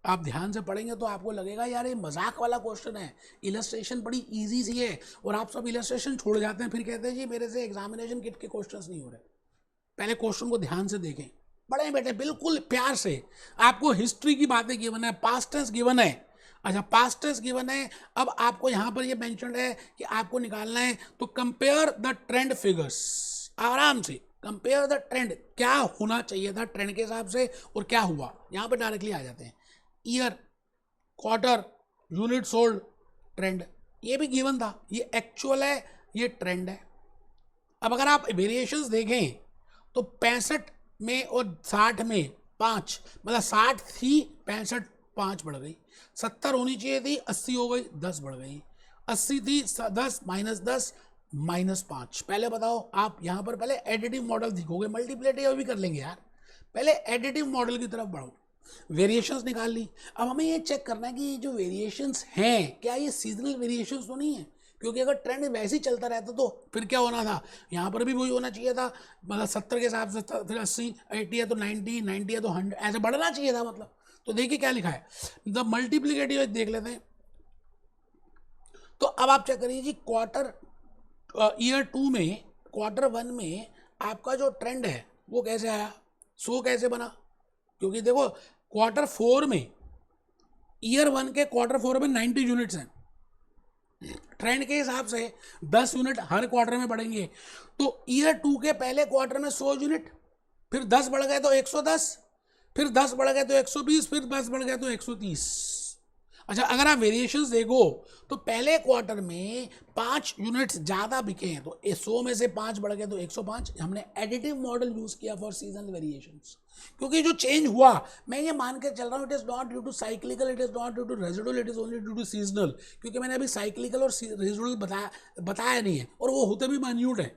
आप ध्यान से पढ़ेंगे तो आपको लगेगा यार ये मजाक वाला क्वेश्चन है, इलस्ट्रेशन बड़ी इजी सी है, और आप सब इलस्ट्रेशन छोड़ जाते हैं, फिर कहते हैं जी मेरे से एग्जामिनेशन किट के क्वेश्चंस नहीं हो रहे. पहले क्वेश्चन को ध्यान से देखें, पढ़े बेटे बिल्कुल प्यार से. आपको हिस्ट्री की बातें गिवन है, पास्ट टेंस गिवन है. अच्छा, पास्ट टेंस गिवन है. अब आपको यहाँ पर ये मेंशन है कि आपको निकालना है, तो कंपेयर द ट्रेंड फिगर्स. आराम से कंपेयर द ट्रेंड, क्या होना चाहिए था ट्रेंड के हिसाब से और क्या हुआ, यहाँ पर डायरेक्टली आ जाते हैं. Year, quarter, unit sold, trend, ये भी गिवन था. ये एक्चुअल है, ये ट्रेंड है. अब अगर आप वेरिएशंस देखें तो 65 में और 60 में 5, मतलब 60 थी 65 5 बढ़ गई. 70 होनी चाहिए थी 80 हो गई, 10 बढ़ गई. 80 थी 10 -10 -5. पहले बताओ आप, यहाँ पर पहले एडिटिव मॉडल दिखोगे, मल्टीप्लिकेटिव भी कर लेंगे यार. पहले एडिटिव मॉडल की तरफ बढ़ो. वेरिएशंस निकाल ली. अब हमें ये चेक करना है कि ये जो वेरिएशंस हैं क्या ये सीजनल वेरिएशंस तो नहीं है, क्योंकि अगर ट्रेंड वैसे ही चलता रहता तो फिर क्या होना था, यहाँ पर भी वही होना चाहिए था. मतलब 70 के हिसाब से फिर 80, 80 है तो 90, 90 है तो 100, ऐसे बढ़ना चाहिए था मतलब. तो देखिए क्या लिखा है, द मल्टीप्लिकेटिव देख लेते हैं. तो अब आप चेक करिए जी, क्वार्टर ईयर 2 में, क्वार्टर 1 में आपका जो ट्रेंड है वो कैसे आया, सो कैसे बना. क्योंकि देखो क्वार्टर 4 में, ईयर 1 के क्वार्टर 4 में 90 यूनिट्स हैं. ट्रेंड के हिसाब से 10 यूनिट हर क्वार्टर में बढ़ेंगे. तो ईयर 2 के पहले क्वार्टर में 100 यूनिट, फिर 10 बढ़ गए तो 110, फिर 10 बढ़ गए तो 120, फिर 10 बढ़ गए तो 130. अच्छा, अगर आप वेरिएशंस देखो तो पहले क्वार्टर में 5 यूनिट्स ज़्यादा बिके हैं, तो 100 में से 5 बढ़ गए तो 105. हमने एडिटिव मॉडल यूज़ किया फॉर सीजनल वेरिएशंस, क्योंकि जो चेंज हुआ, मैं ये मान के चल रहा हूँ, it is not due to cyclical, it is not due to residual, it is only due to seasonal. क्योंकि मैंने अभी साइक्लिकल और रेजिडुअल बताया नहीं है, और वो होते भी मान्यूट है.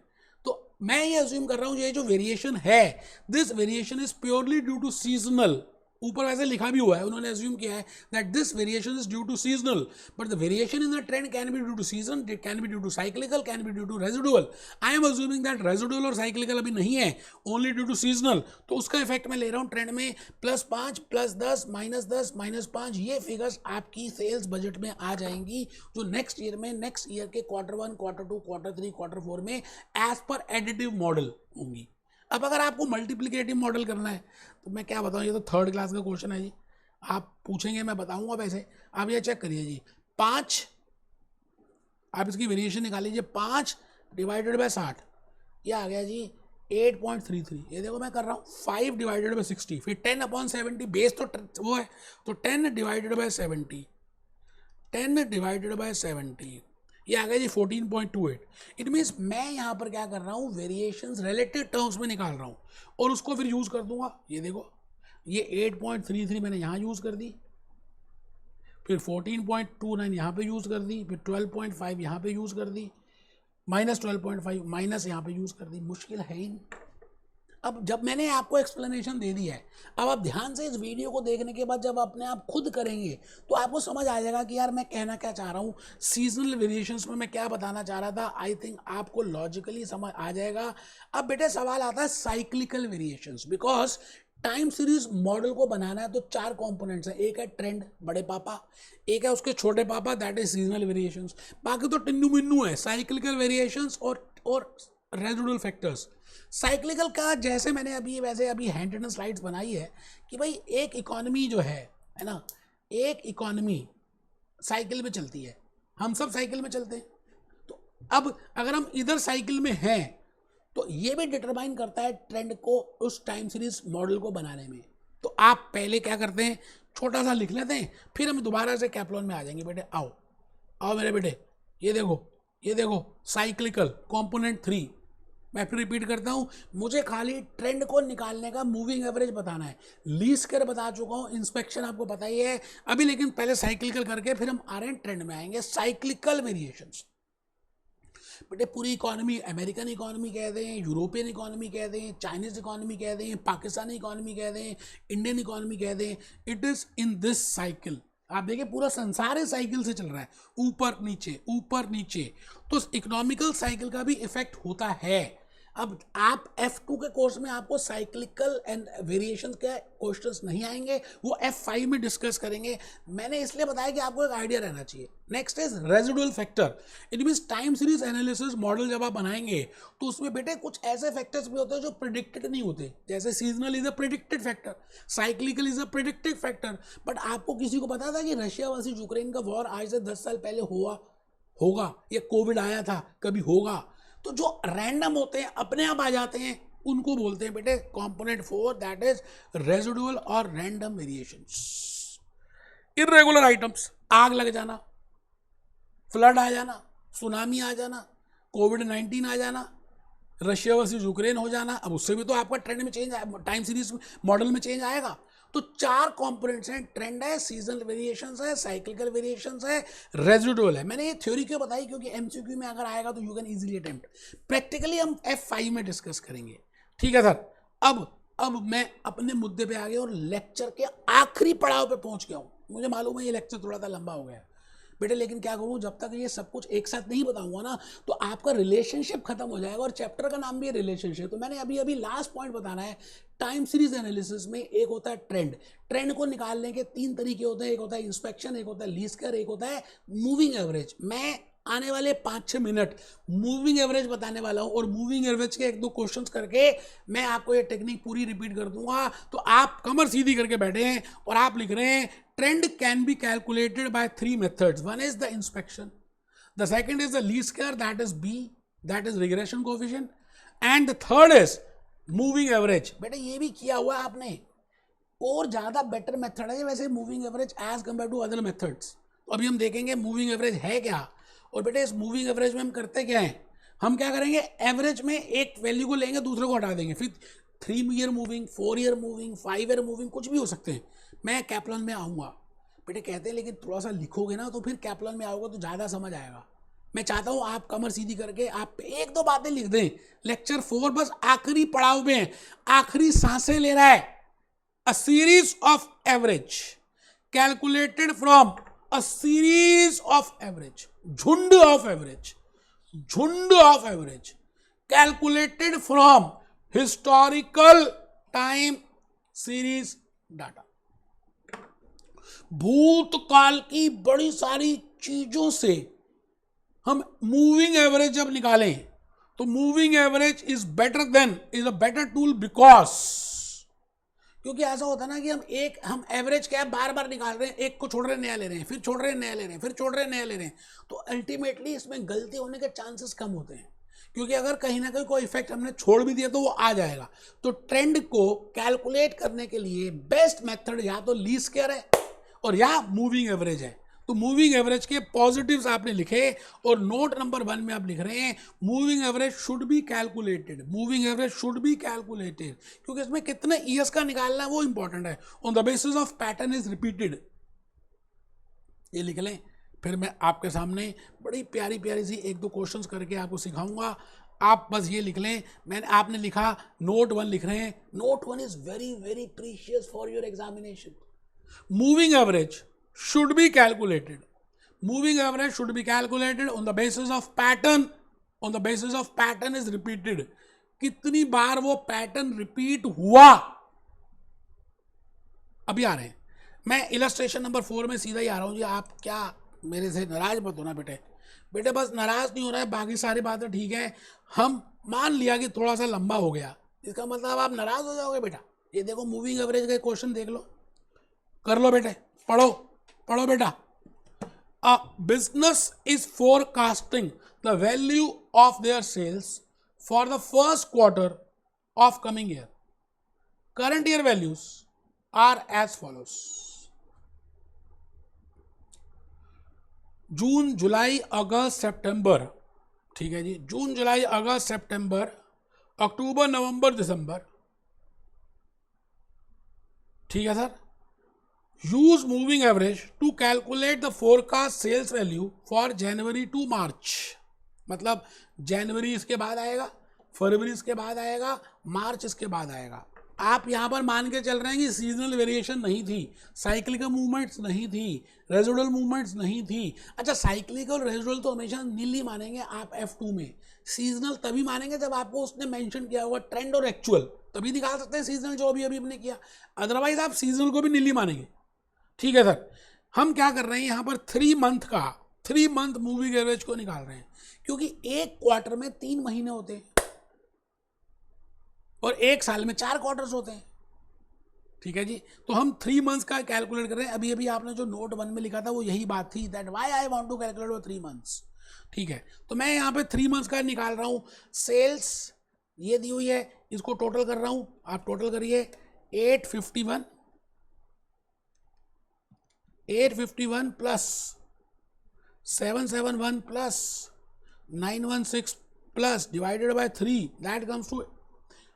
तो मैं ये अज्यूम कर रहा हूँ ये जो वेरिएशन है, this variation is purely due to seasonal. ऊपर वैसे लिखा भी हुआ है, उन्होंने अज्यूम किया है that this variation is due to seasonal, but the variation in the trend can be due to season, it can be due to cyclical, can be due to residual. I am assuming that residual और cyclical अभी नहीं है, only due to seasonal. तो उसका effect मैं ले रहा हूँ ट्रेंड में. +5, +10, -10, -5, ये फिगर्स आपकी सेल्स बजट में आ जाएंगी, जो नेक्स्ट ईयर में, नेक्स्ट ईयर के क्वार्टर 1, क्वार्टर 2, क्वार्टर 3, क्वार्टर 4 में एज पर एडिटिव मॉडल होंगी. अब अगर आपको मल्टीप्लिकेटिव मॉडल करना है तो मैं क्या बताऊँ, ये तो 3rd क्लास का क्वेश्चन है जी. आप पूछेंगे मैं बताऊंगा वैसे. आप ये चेक करिए जी, 5, आप इसकी वेरिएशन निकाल लीजिए. 5 डिवाइडेड बाय 60, ये आ गया जी 8.33. ये देखो मैं कर रहा हूँ 5 डिवाइडेड बाय 60, फिर 10/70, बेस तो वो है, तो 10 डिवाइडेड बाय 70, 10 डिवाइडेड बाय 70, ये आ गया जी 14.28. इट मीन्स मैं यहाँ पर क्या कर रहा हूँ, वेरिएशंस रिलेटिव टर्म्स में निकाल रहा हूँ, और उसको फिर यूज़ कर दूंगा. ये देखो, ये 8.33 मैंने यहाँ यूज़ कर दी, फिर 14.29 यहाँ पे यूज़ कर दी, फिर 12.5 यहाँ पे यूज़ कर दी, -12.5 माइनस यहाँ पे यूज़ कर दी. मुश्किल है ही नहीं. अब जब मैंने आपको एक्सप्लेनेशन दे दी है, अब आप ध्यान से इस वीडियो को देखने के बाद जब अपने आप खुद करेंगे तो आपको समझ आ जाएगा कि यार मैं कहना क्या चाह रहा हूँ, सीजनल वेरिएशंस में मैं क्या बताना चाह रहा था. आई थिंक आपको लॉजिकली समझ आ जाएगा. अब बेटे सवाल आता है cyclical variations, because time series model को बनाना है तो 4 कंपोनेंट्स हैं. एक है ट्रेंड, बड़े पापा, एक है उसके छोटे पापा, दैट इज सीजनल वेरिएशंस, बाकी तो टिन्नू मिन्नू है, साइक्लिकल वेरिएशंस और रेजिडुअल फैक्टर्स. साइक्लिकल का जैसे मैंने अभी हैंड रिटन स्लाइड्स बनाई है कि भाई एक इकोनॉमी जो है ना, एक इकोनॉमी साइकिल में चलती है, हम सब साइकिल में चलते हैं. तो अब अगर हम इधर साइकिल में हैं तो ये भी डिटरमाइन करता है ट्रेंड को उस टाइम सीरीज मॉडल को बनाने में. तो आप पहले क्या करते हैं, छोटा सा लिख लेते हैं, फिर हम दोबारा से कैप्लॉन में आ जाएंगे. बेटे आओ आओ मेरे बेटे, ये देखो साइक्लिकल कंपोनेंट 3. मैं फिर रिपीट करता हूँ, मुझे खाली ट्रेंड को निकालने का मूविंग एवरेज बताना है. लीस्ट स्क्वायर बता चुका हूँ, इंस्पेक्शन आपको पता ही है अभी, लेकिन पहले साइक्लिकल करके फिर हम आ रहे हैं ट्रेंड में आएंगे. साइक्लिकल वेरिएशंस, बेटे पूरी इकोनॉमी, अमेरिकन इकोनॉमी कह दें, यूरोपियन इकोनॉमी कह दें, चाइनीज इकोनॉमी कह दें, पाकिस्तानी इकोनॉमी कह दें, इंडियन इकोनॉमी कह दें, it is in this cycle. आप देखिए पूरा संसार इस साइकिल से चल रहा है, ऊपर नीचे ऊपर नीचे। तो इकोनॉमिकल साइकिल का भी इफेक्ट होता है। अब आप F2 के कोर्स में आपको साइक्लिकल एंड वेरिएशन के क्वेश्चंस नहीं आएंगे, वो F5 में डिस्कस करेंगे। मैंने इसलिए बताया कि आपको एक आइडिया रहना चाहिए। Next is residual factor. It means time series analysis model जब आप बनाएंगे तो उसमें बेटे कुछ ऐसे फैक्टर्स भी होते हैं जो प्रिडिक्टेड नहीं होते, जैसे seasonal is a predicted factor, cyclical is a predicted factor. But आपको किसी को पता था कि रशिया वर्सेस यूक्रेन का वॉर आज से 10 साल पहले होगा, या कोविड आया था, कभी होगा? तो जो रैंडम होते हैं, अपने आप आ जाते हैं, उनको बोलते हैं बेटे कंपोनेंट 4, दैट इज रेजिडुअल और रैंडम वेरिएशंस। इर्रेगुलर आइटम्स, आग लग जाना, फ्लड आ जाना, सुनामी आ जाना, कोविड-19 आ जाना, रशिया वर्सेस यूक्रेन हो जाना। अब उससे भी तो आपका ट्रेंड में चेंज, टाइम सीरीज मॉडल में चेंज आएगा। तो 4 कंपोनेंट्स हैं, ट्रेंड है, सीजनल वेरिएशंस है, साइक्लिकल वेरिएशंस है, रेजिडुअल है। मैंने ये थ्योरी क्यों बताई, क्योंकि एमसीक्यू में अगर आएगा तो you can easily attempt. Practically हम F5 में डिस्कस करेंगे, ठीक है सर। अब मैं अपने मुद्दे पे आ गया और लेक्चर के आखिरी पड़ाव पे पहुंच गया हूँ। मुझे मालूम है ये लेक्चर थोड़ा सा लंबा हो गया बेटे, लेकिन क्या करूँ, जब तक ये सब कुछ एक साथ नहीं बताऊंगा ना तो आपका रिलेशनशिप खत्म हो जाएगा, और चैप्टर का नाम भी है रिलेशनशिप। तो मैंने अभी लास्ट पॉइंट बताना है। टाइम सीरीज एनालिसिस में एक होता है ट्रेंड को निकालने के 3 तरीके होते हैं। एक होता है इंस्पेक्शन, एक होता है लीस्ट स्क्वायर, एक होता है मूविंग एवरेज। मैं आने वाले 5-6 मिनट मूविंग एवरेज बताने वाला हूं, और मूविंग एवरेज के 1-2 क्वेश्चंस करके मैं आपको ये टेक्निक पूरी रिपीट कर दूंगा। तो आप कमर सीधी करके बैठे हैं और आप लिख रहे हैं trend can be calculated by 3 methods. One is the inspection, the second is the least square, that is B, that is regression coefficient, and the third is moving average. बेटा ये भी किया हुआ है आपने, और ज़्यादा बेटर मेथड है वैसे moving average as compare to other methods. तो अभी हम देखेंगे मूविंग एवरेज है क्या, और बेटे इस मूविंग एवरेज में हम करते क्या हैं। हम क्या करेंगे, एवरेज में एक वैल्यू को लेंगे, दूसरे को हटा देंगे, फिर 3 year moving, 4 year moving, 5 year moving, कुछ भी हो सकते हैं। मैं कैप्लन में आऊँगा बेटे, कहते हैं लेकिन थोड़ा सा लिखोगे ना तो फिर कैप्लन में आओगे तो ज़्यादा समझ आएगा। मैं चाहता हूँ आप कमर सीधी करके आप 1-2 बातें लिख दें। लेक्चर 4 बस आखिरी पड़ाव में है, आखिरी सांसें ले रहा है। A series of average calculated from a series of average, झुंड of average calculated from historical time series data। भूतकाल की बड़ी सारी चीजों से हम मूविंग एवरेज जब निकालें तो moving average is a better tool, because क्योंकि ऐसा होता है ना कि हम एवरेज क्या है बार बार निकाल रहे हैं, एक को छोड़ रहे नया ले रहे हैं, फिर छोड़ रहे नया ले रहे हैं, फिर छोड़ रहे नया ले रहे हैं, तो अल्टीमेटली इसमें गलती होने के चांसेस कम होते हैं। क्योंकि अगर कहीं ना कहीं कोई इफेक्ट हमने छोड़ भी दिया तो वो आ जाएगा। तो ट्रेंड को कैलकुलेट करने के लिए बेस्ट मेथड या तो लीस्ट स्क्वायर है और या मूविंग एवरेज है। तो मूविंग एवरेज के पॉजिटिव्स आपने लिखे, और नोट नंबर 1 में आप लिख रहे हैं moving average should be calculated, moving average should be calculated, क्योंकि इसमें कितने ईयर्स का निकालना है वो इंपॉर्टेंट है। On the basis of pattern is repeated, ये लिख लें। फिर मैं आपके सामने बड़ी प्यारी प्यारी सी 1-2 क्वेश्चंस करके आपको सिखाऊंगा। आप बस ये लिख लें, आपने लिखा नोट 1 लिख रहे हैं। Note 1 is very very precious for your examination. Moving average should be calculated. Moving average should be calculated on the basis of pattern. On the basis of pattern is repeated. कितनी बार वो pattern repeat हुआ। अभी आ रहे हैं, मैं illustration number 4 में सीधा ही आ रहा हूँ जी। आप क्या मेरे से नाराज मत होना बेटे बस नाराज नहीं हो रहा है, बाकी सारी बातें ठीक है। हम मान लिया कि थोड़ा सा लंबा हो गया, इसका मतलब आप नाराज हो जाओगे बेटा। ये देखो मूविंग एवरेज का क्वेश्चन देख लो, कर लो बेटे, पढ़ो बेटा। A business is forecasting the value of their sales for the first quarter of coming year. Current year values are as follows. जून जुलाई अगस्त सितंबर, ठीक है जी, जून जुलाई अगस्त सितंबर, अक्टूबर नवंबर दिसंबर, ठीक है sir. Use moving average to calculate the forecast sales value for January to March. मतलब जनवरी इसके बाद आएगा, फरवरी इसके बाद आएगा, मार्च इसके बाद आएगा। आप यहाँ पर मान के चल रहे हैं कि सीजनल वेरिएशन नहीं थी, साइक्लिकल मूवमेंट्स नहीं थी, रेजिडुअल मूवमेंट्स नहीं थी। अच्छा, साइक्लिकल रेजिडुअल तो हमेशा नील ही मानेंगे आप F2 में, सीजनल तभी मानेंगे जब आपको उसने मेंशन किया होगा ट्रेंड और एक्चुअल, तभी निकाल सकते हैं सीजनल जो अभी हमने किया, अदरवाइज आप सीजनल को भी नील ही मानेंगे। ठीक है सर, हम क्या कर रहे हैं यहाँ पर 3 मंथ मूविंग एवरेज को निकाल रहे हैं, क्योंकि एक क्वार्टर में 3 महीने होते हैं और एक साल में 4 क्वार्टर्स होते हैं। ठीक है जी, तो हम 3 मंथ्स का कैलकुलेट कर रहे हैं। अभी अभी आपने जो नोट 1 में लिखा था वो यही बात थी, that why I want to calculate for 3 months. ठीक है, तो मैं यहाँ पे 3 मंथ्स का निकाल रहा हूँ। सेल्स ये दी हुई है, इसको टोटल कर रहा हूँ, आप टोटल करिए। 851 plus 771 plus 916 plus divided by 3, that comes to,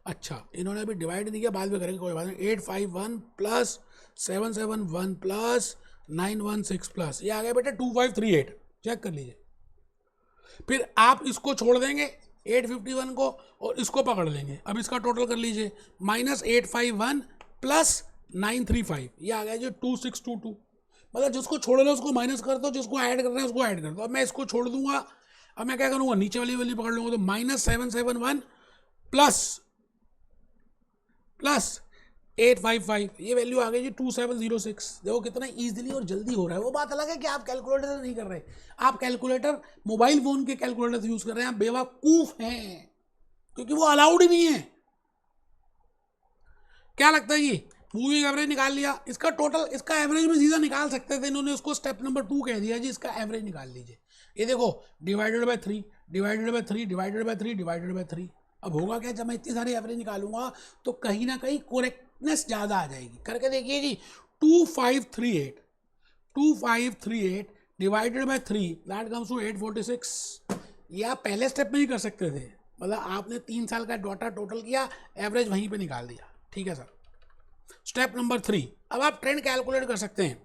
अच्छा इन्होंने अभी डिवाइड नहीं किया, बाद में करेंगे, कोई बात नहीं। 851 प्लस 771 प्लस 916 प्लस, ये आ गया बेटा 2538, चेक कर लीजिए। फिर आप इसको छोड़ देंगे 851 को और इसको पकड़ लेंगे। अब इसका टोटल कर लीजिए, माइनस 851 प्लस 935, ये आ गया जो 2622। मतलब जिसको छोड़ लो उसको माइनस कर दो, जिसको ऐड करना है उसको ऐड कर दो। अब मैं इसको छोड़ दूंगा, अब मैं क्या करूँगा, नीचे वाली वाली पकड़ लूँगा, तो माइनस 771 प्लस 855, ये वैल्यू आ गई जी 2706। देखो कितना इजीली और जल्दी हो रहा है। वो बात अलग है कि आप कैलकुलेटर से नहीं कर रहे, आप कैलकुलेटर मोबाइल फोन के कैलकुलेटर से यूज कर रहे हैं, आप बेवकूफ हैं, क्योंकि वो अलाउड ही नहीं है। क्या लगता है जी, मूविंग एवरेज निकाल लिया, इसका टोटल, इसका एवरेज में सीधा निकाल सकते थे, इन्होंने उसको स्टेप नंबर 2 कह दिया जी, इसका एवरेज निकाल लीजिए। ये देखो, divided by 3 divided by 3 divided by 3 divided by 3। अब होगा क्या, जब मैं इतनी सारी एवरेज निकालूंगा तो कहीं ना कहीं करेक्टनेस ज़्यादा आ जाएगी। करके देखिए जी, 2538 divided by 3, that comes to 846। ये आप पहले स्टेप में ही कर सकते थे, मतलब आपने 3 साल का डाटा टोटल किया, एवरेज वहीं पे निकाल दिया। ठीक है सर। स्टेप नंबर 3, अब आप ट्रेंड कैलकुलेट कर सकते हैं।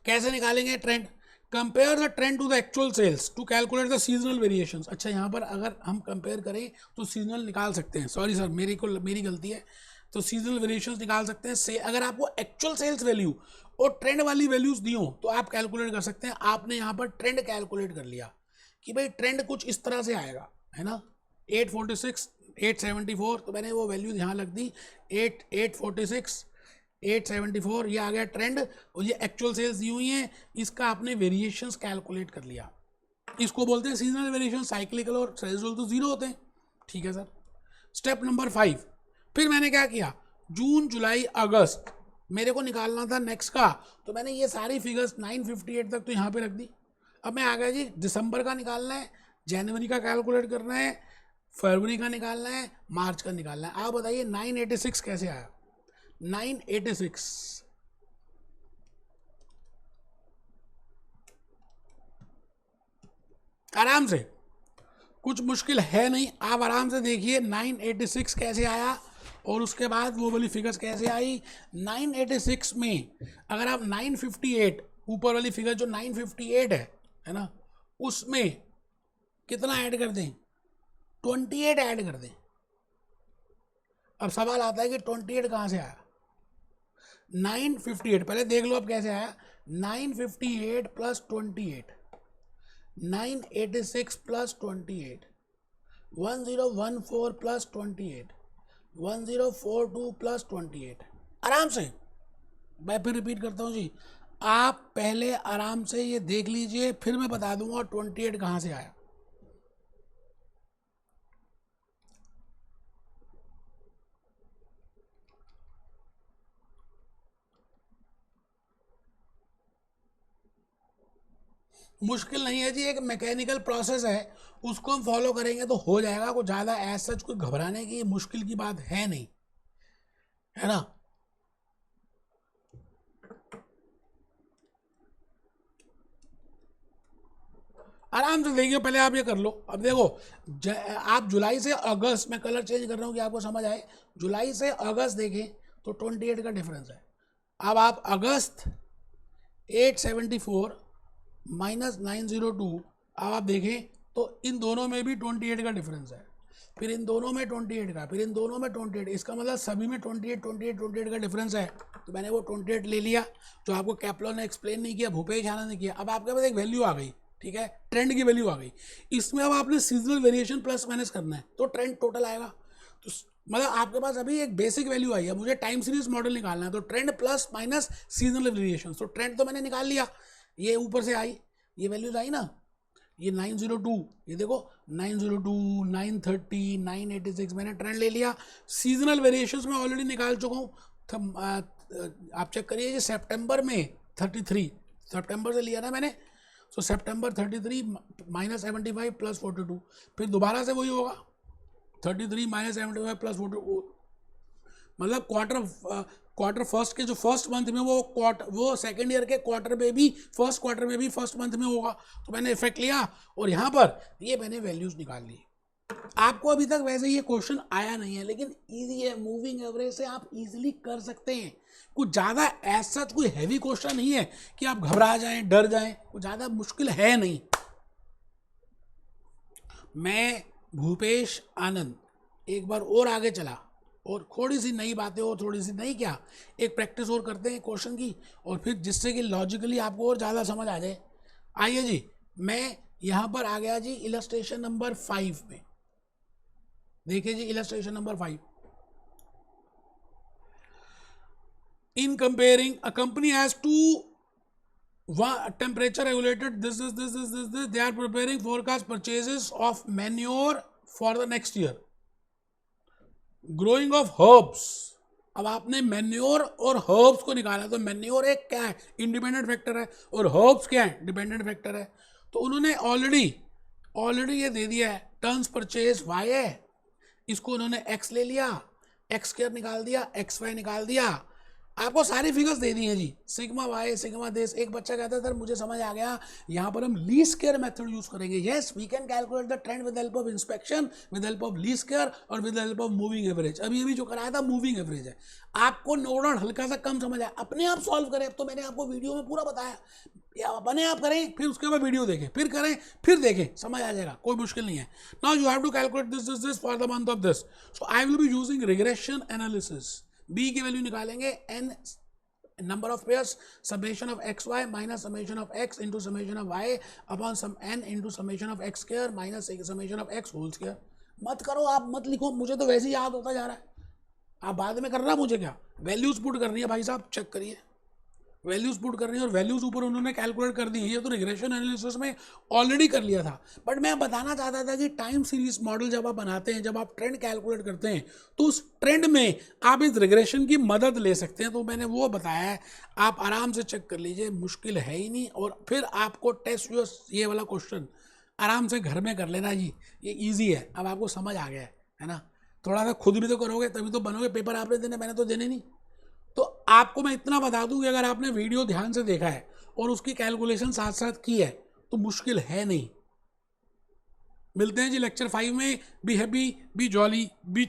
कैसे निकालेंगे trend? Compare the trend to the actual sales to calculate the seasonal variations. अच्छा, यहाँ पर अगर हम कंपेयर करें तो सीजनल निकाल सकते हैं, सॉरी सर मेरी गलती है, तो सीजनल वेरिएशंस निकाल सकते हैं। से अगर आपको एक्चुअल सेल्स वैल्यू और ट्रेंड वाली वैल्यूज दी हो तो आप कैलकुलेट कर सकते हैं। आपने यहाँ पर ट्रेंड कैलकुलेट कर लिया कि भाई ट्रेंड कुछ इस तरह से आएगा, है ना, 846 874, तो मैंने वो वैल्यूज यहाँ लग दी, 846 874, ये आ गया ट्रेंड, और ये एक्चुअल सेल्स दी हुई हैं, इसका आपने वेरिएशंस कैलकुलेट कर लिया। इसको बोलते हैं सीजनल वेरिएशन। साइक्लिकल और रेजिडुअल तो 0 होते हैं। ठीक है सर। स्टेप नंबर 5, फिर मैंने क्या किया, जून जुलाई अगस्त मेरे को निकालना था नेक्स्ट का, तो मैंने ये सारी फिगर्स 958 तक तो यहाँ पे रख दी। अब मैं आ गया जी, दिसंबर का निकालना है, जनवरी का कैलकुलेट करना है, फरवरी का निकालना है, मार्च का निकालना है। आप बताइए 986 कैसे आया? 986 आराम से, कुछ मुश्किल है नहीं, आप आराम से देखिए 986 कैसे आया और उसके बाद वो वाली फिगर्स कैसे आई। 986 में अगर आप 958, ऊपर वाली फिगर जो 958 है ना, उसमें कितना ऐड कर दें, 28 ऐड कर दें। अब सवाल आता है कि 28 कहाँ से आया? 958 पहले देख लो अब कैसे आया। 958 प्लस 28, 986 प्लस 28, 1014 प्लस 28, 1042 प्लस 28। आराम से, मैं फिर रिपीट करता हूँ जी, आप पहले आराम से ये देख लीजिए, फिर मैं बता दूंगा 28 कहाँ से आया। मुश्किल नहीं है जी, एक मैकेनिकल प्रोसेस है, उसको हम फॉलो करेंगे तो हो जाएगा। कुछ ज़्यादा एज सच कोई घबराने की मुश्किल की बात है नहीं, है ना। आराम से देखिए, पहले आप ये कर लो। अब देखो, आप जुलाई से अगस्त, मैं कलर चेंज कर रहा हूँ कि आपको समझ आए, जुलाई से अगस्त देखें तो 28 का डिफरेंस है। अब आप अगस्त 874 माइनस 902, अब आप देखें तो इन दोनों में भी 28 का डिफरेंस है, फिर इन दोनों में 28 का, फिर इन दोनों में 28, इसका मतलब सभी में 28 का डिफरेंस है। तो मैंने वो 28 ले लिया, जो आपको कैप्लर ने एक्सप्लेन नहीं किया, भूपेश आनंद ने किया। अब आपके पास एक वैल्यू आ गई, ठीक है, ट्रेंड की वैल्यू आ गई। इसमें अब आपने सीजनल वेरिएशन प्लस माइनस करना है, तो ट्रेंड टोटल आएगा। तो मतलब आपके पास अभी एक बेसिक वैल्यू आई है, मुझे टाइम सीरीज मॉडल निकालना है, तो trend plus minus seasonal variation. तो ट्रेंड तो मैंने निकाल लिया, ये ऊपर से आई, ये वैल्यूज आई ना, ये 902, ये देखो 902, 930, 986, मैंने ट्रेंड ले लिया। सीजनल वेरिएशंस में ऑलरेडी निकाल चुका हूँ, आप चेक करिए, ये सितंबर में 33, सितंबर से लिया ना मैंने, तो सितंबर 33 -75 प्लस 42, फिर दोबारा से वही होगा 33 -75 प्लस 42, मतलब क्वार्टर फर्स्ट के जो फर्स्ट मंथ में वो सेकेंड ईयर के क्वार्टर में भी फर्स्ट क्वार्टर में भी फर्स्ट मंथ में होगा। तो मैंने इफेक्ट लिया और यहाँ पर ये मैंने वैल्यूज निकाल ली। आपको अभी तक वैसे ये क्वेश्चन आया नहीं है, लेकिन इजी है, मूविंग एवरेज से आप इजीली कर सकते हैं। कुछ ज़्यादा ऐसा कोई हैवी क्वेश्चन नहीं है कि आप घबरा जाएं, डर जाएं, कुछ ज़्यादा मुश्किल है नहीं। मैं भूपेश आनंद एक बार और आगे चला और थोड़ी सी नई बातें और थोड़ी सी नई क्या, एक प्रैक्टिस और करते हैं क्वेश्चन की, और फिर जिससे कि लॉजिकली आपको और ज़्यादा समझ आ जाए। आइए जी, मैं यहाँ पर आ गया जी इलस्ट्रेशन नंबर 5 में। देखिए जी illustration number 5, in comparing a company has to temperature regulated this they are preparing forecast purchases of manure for the next year, growing of herbs। अब आपने मैन्योर और हर्ब्स को निकाला, तो मैन्योर एक क्या है, इंडिपेंडेंट फैक्टर है, और हर्ब्स क्या है, डिपेंडेंट फैक्टर है। तो उन्होंने ऑलरेडी ये दे दिया है, टन्स परचेज वाई है, इसको उन्होंने एक्स ले लिया, एक्स स्क्वायर निकाल दिया, एक्स वाई निकाल दिया, आपको सारी फिगर्स दे दी हैं जी, सिग्मा वाई सिग्मा दिस। एक बच्चा कहता है सर मुझे समझ आ गया, यहाँ पर हम लीस्ट स्क्वायर मेथड यूज करेंगे। Yes, we can calculate the trend with help of inspection, with help of least square और with help of moving average. अभी जो कराया था मूविंग एवरेज है। आपको नोडल हल्का सा कम समझ आया, अपने आप सॉल्व करें। अब तो मैंने आपको वीडियो में पूरा बताया, या अपने आप करें, फिर उसके बाद वीडियो देखें, फिर करें, फिर देखें, समझ आ जाएगा, कोई मुश्किल नहीं है। Now you have to calculate this for the month of this. So I will be using regression analysis. B की वैल्यू निकालेंगे, n number of pairs, summation of xy minus summation of x into summation of y upon some n into summation of x square minus summation of x whole square। मत करो, आप मत लिखो, मुझे तो वैसे ही याद होता जा रहा है, आप बाद में करना, मुझे क्या वैल्यूज पुट करनी है भाई साहब, चेक करिए, वैल्यूज पुट करनी है और वैल्यूज ऊपर उन्होंने कैलकुलेट कर दी है। ये तो रिग्रेशन एनालिसिस में ऑलरेडी कर लिया था, बट मैं बताना चाहता था कि टाइम सीरीज मॉडल जब आप बनाते हैं, जब आप ट्रेंड कैलकुलेट करते हैं, तो उस ट्रेंड में आप इस रिग्रेशन की मदद ले सकते हैं। तो मैंने वो बताया है, आप आराम से चेक कर लीजिए, मुश्किल है ही नहीं। और फिर आपको टेस्ट ये वाला क्वेश्चन आराम से घर में कर लेना जी, ये ईजी है, अब आपको समझ आ गया है ना। थोड़ा सा खुद भी तो करोगे तभी तो बनोगे, पेपर आपने देने, मैंने तो देने नहीं। तो आपको मैं इतना बता दूं कि अगर आपने वीडियो ध्यान से देखा है और उसकी कैलकुलेशन साथ साथ की है तो मुश्किल है नहीं। मिलते हैं जी लेक्चर 5 में। Be happy, be jolly, B